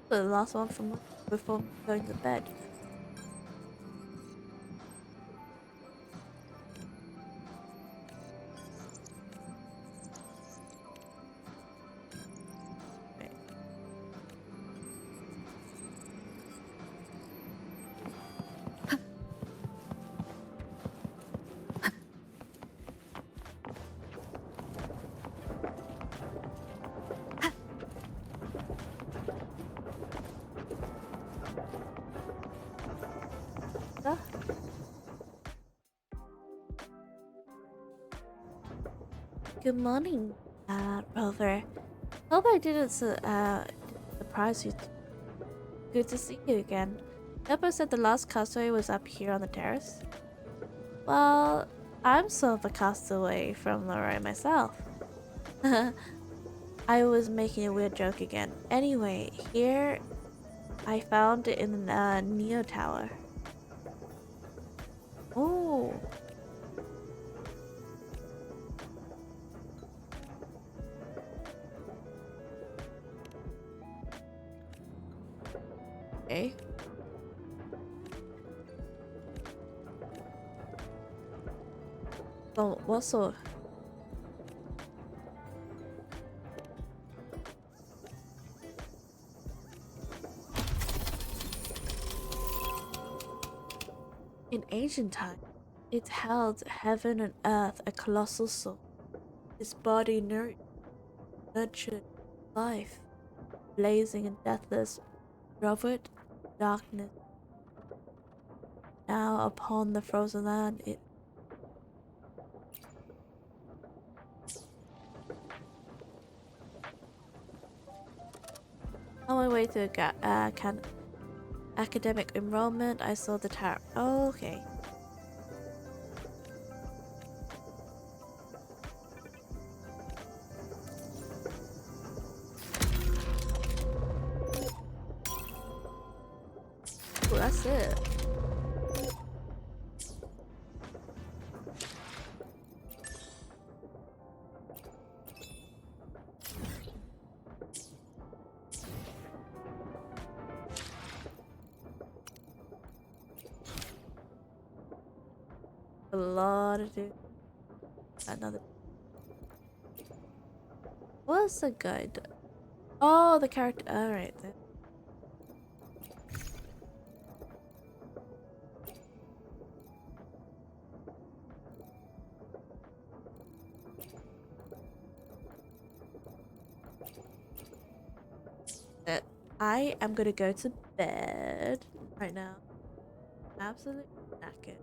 S1: The last one from before going to bed. Good morning, Rover. Hope I didn't surprise you. Good to see you again. Pepper said the last castaway was up here on the terrace. Well, I'm sort of a castaway from Leroy myself. I was making a weird joke again. Anyway, here I found it in the Neo Tower. Oh. Okay. So, what sort? In ancient times, it held heaven and earth, a colossal soul. His body nurtured life, blazing and deathless, covered darkness. Now upon the frozen land, it on my way to academic enrollment, I saw the tower. Oh, okay. Well, that's it. A lot to do. Another. What's the guide? Oh, the character. Alright then. I am gonna go to bed right now. Absolutely knackered.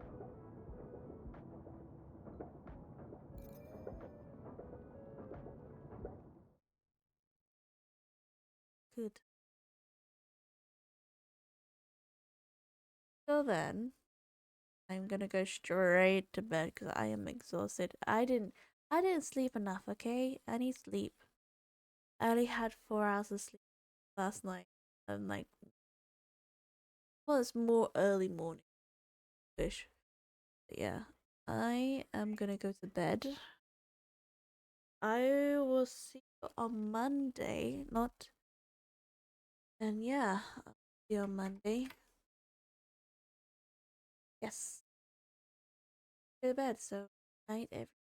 S1: Good. So then, I'm gonna go straight to bed because I am exhausted. I didn't sleep enough. Okay, I need sleep. I only had 4 hours of sleep last night. And like, well, it's more early morning ish. Yeah, I am gonna go to bed. I will see you on Monday. Not, and yeah, I'll see you on Monday. Yes. Go to bed. So, night, everyone.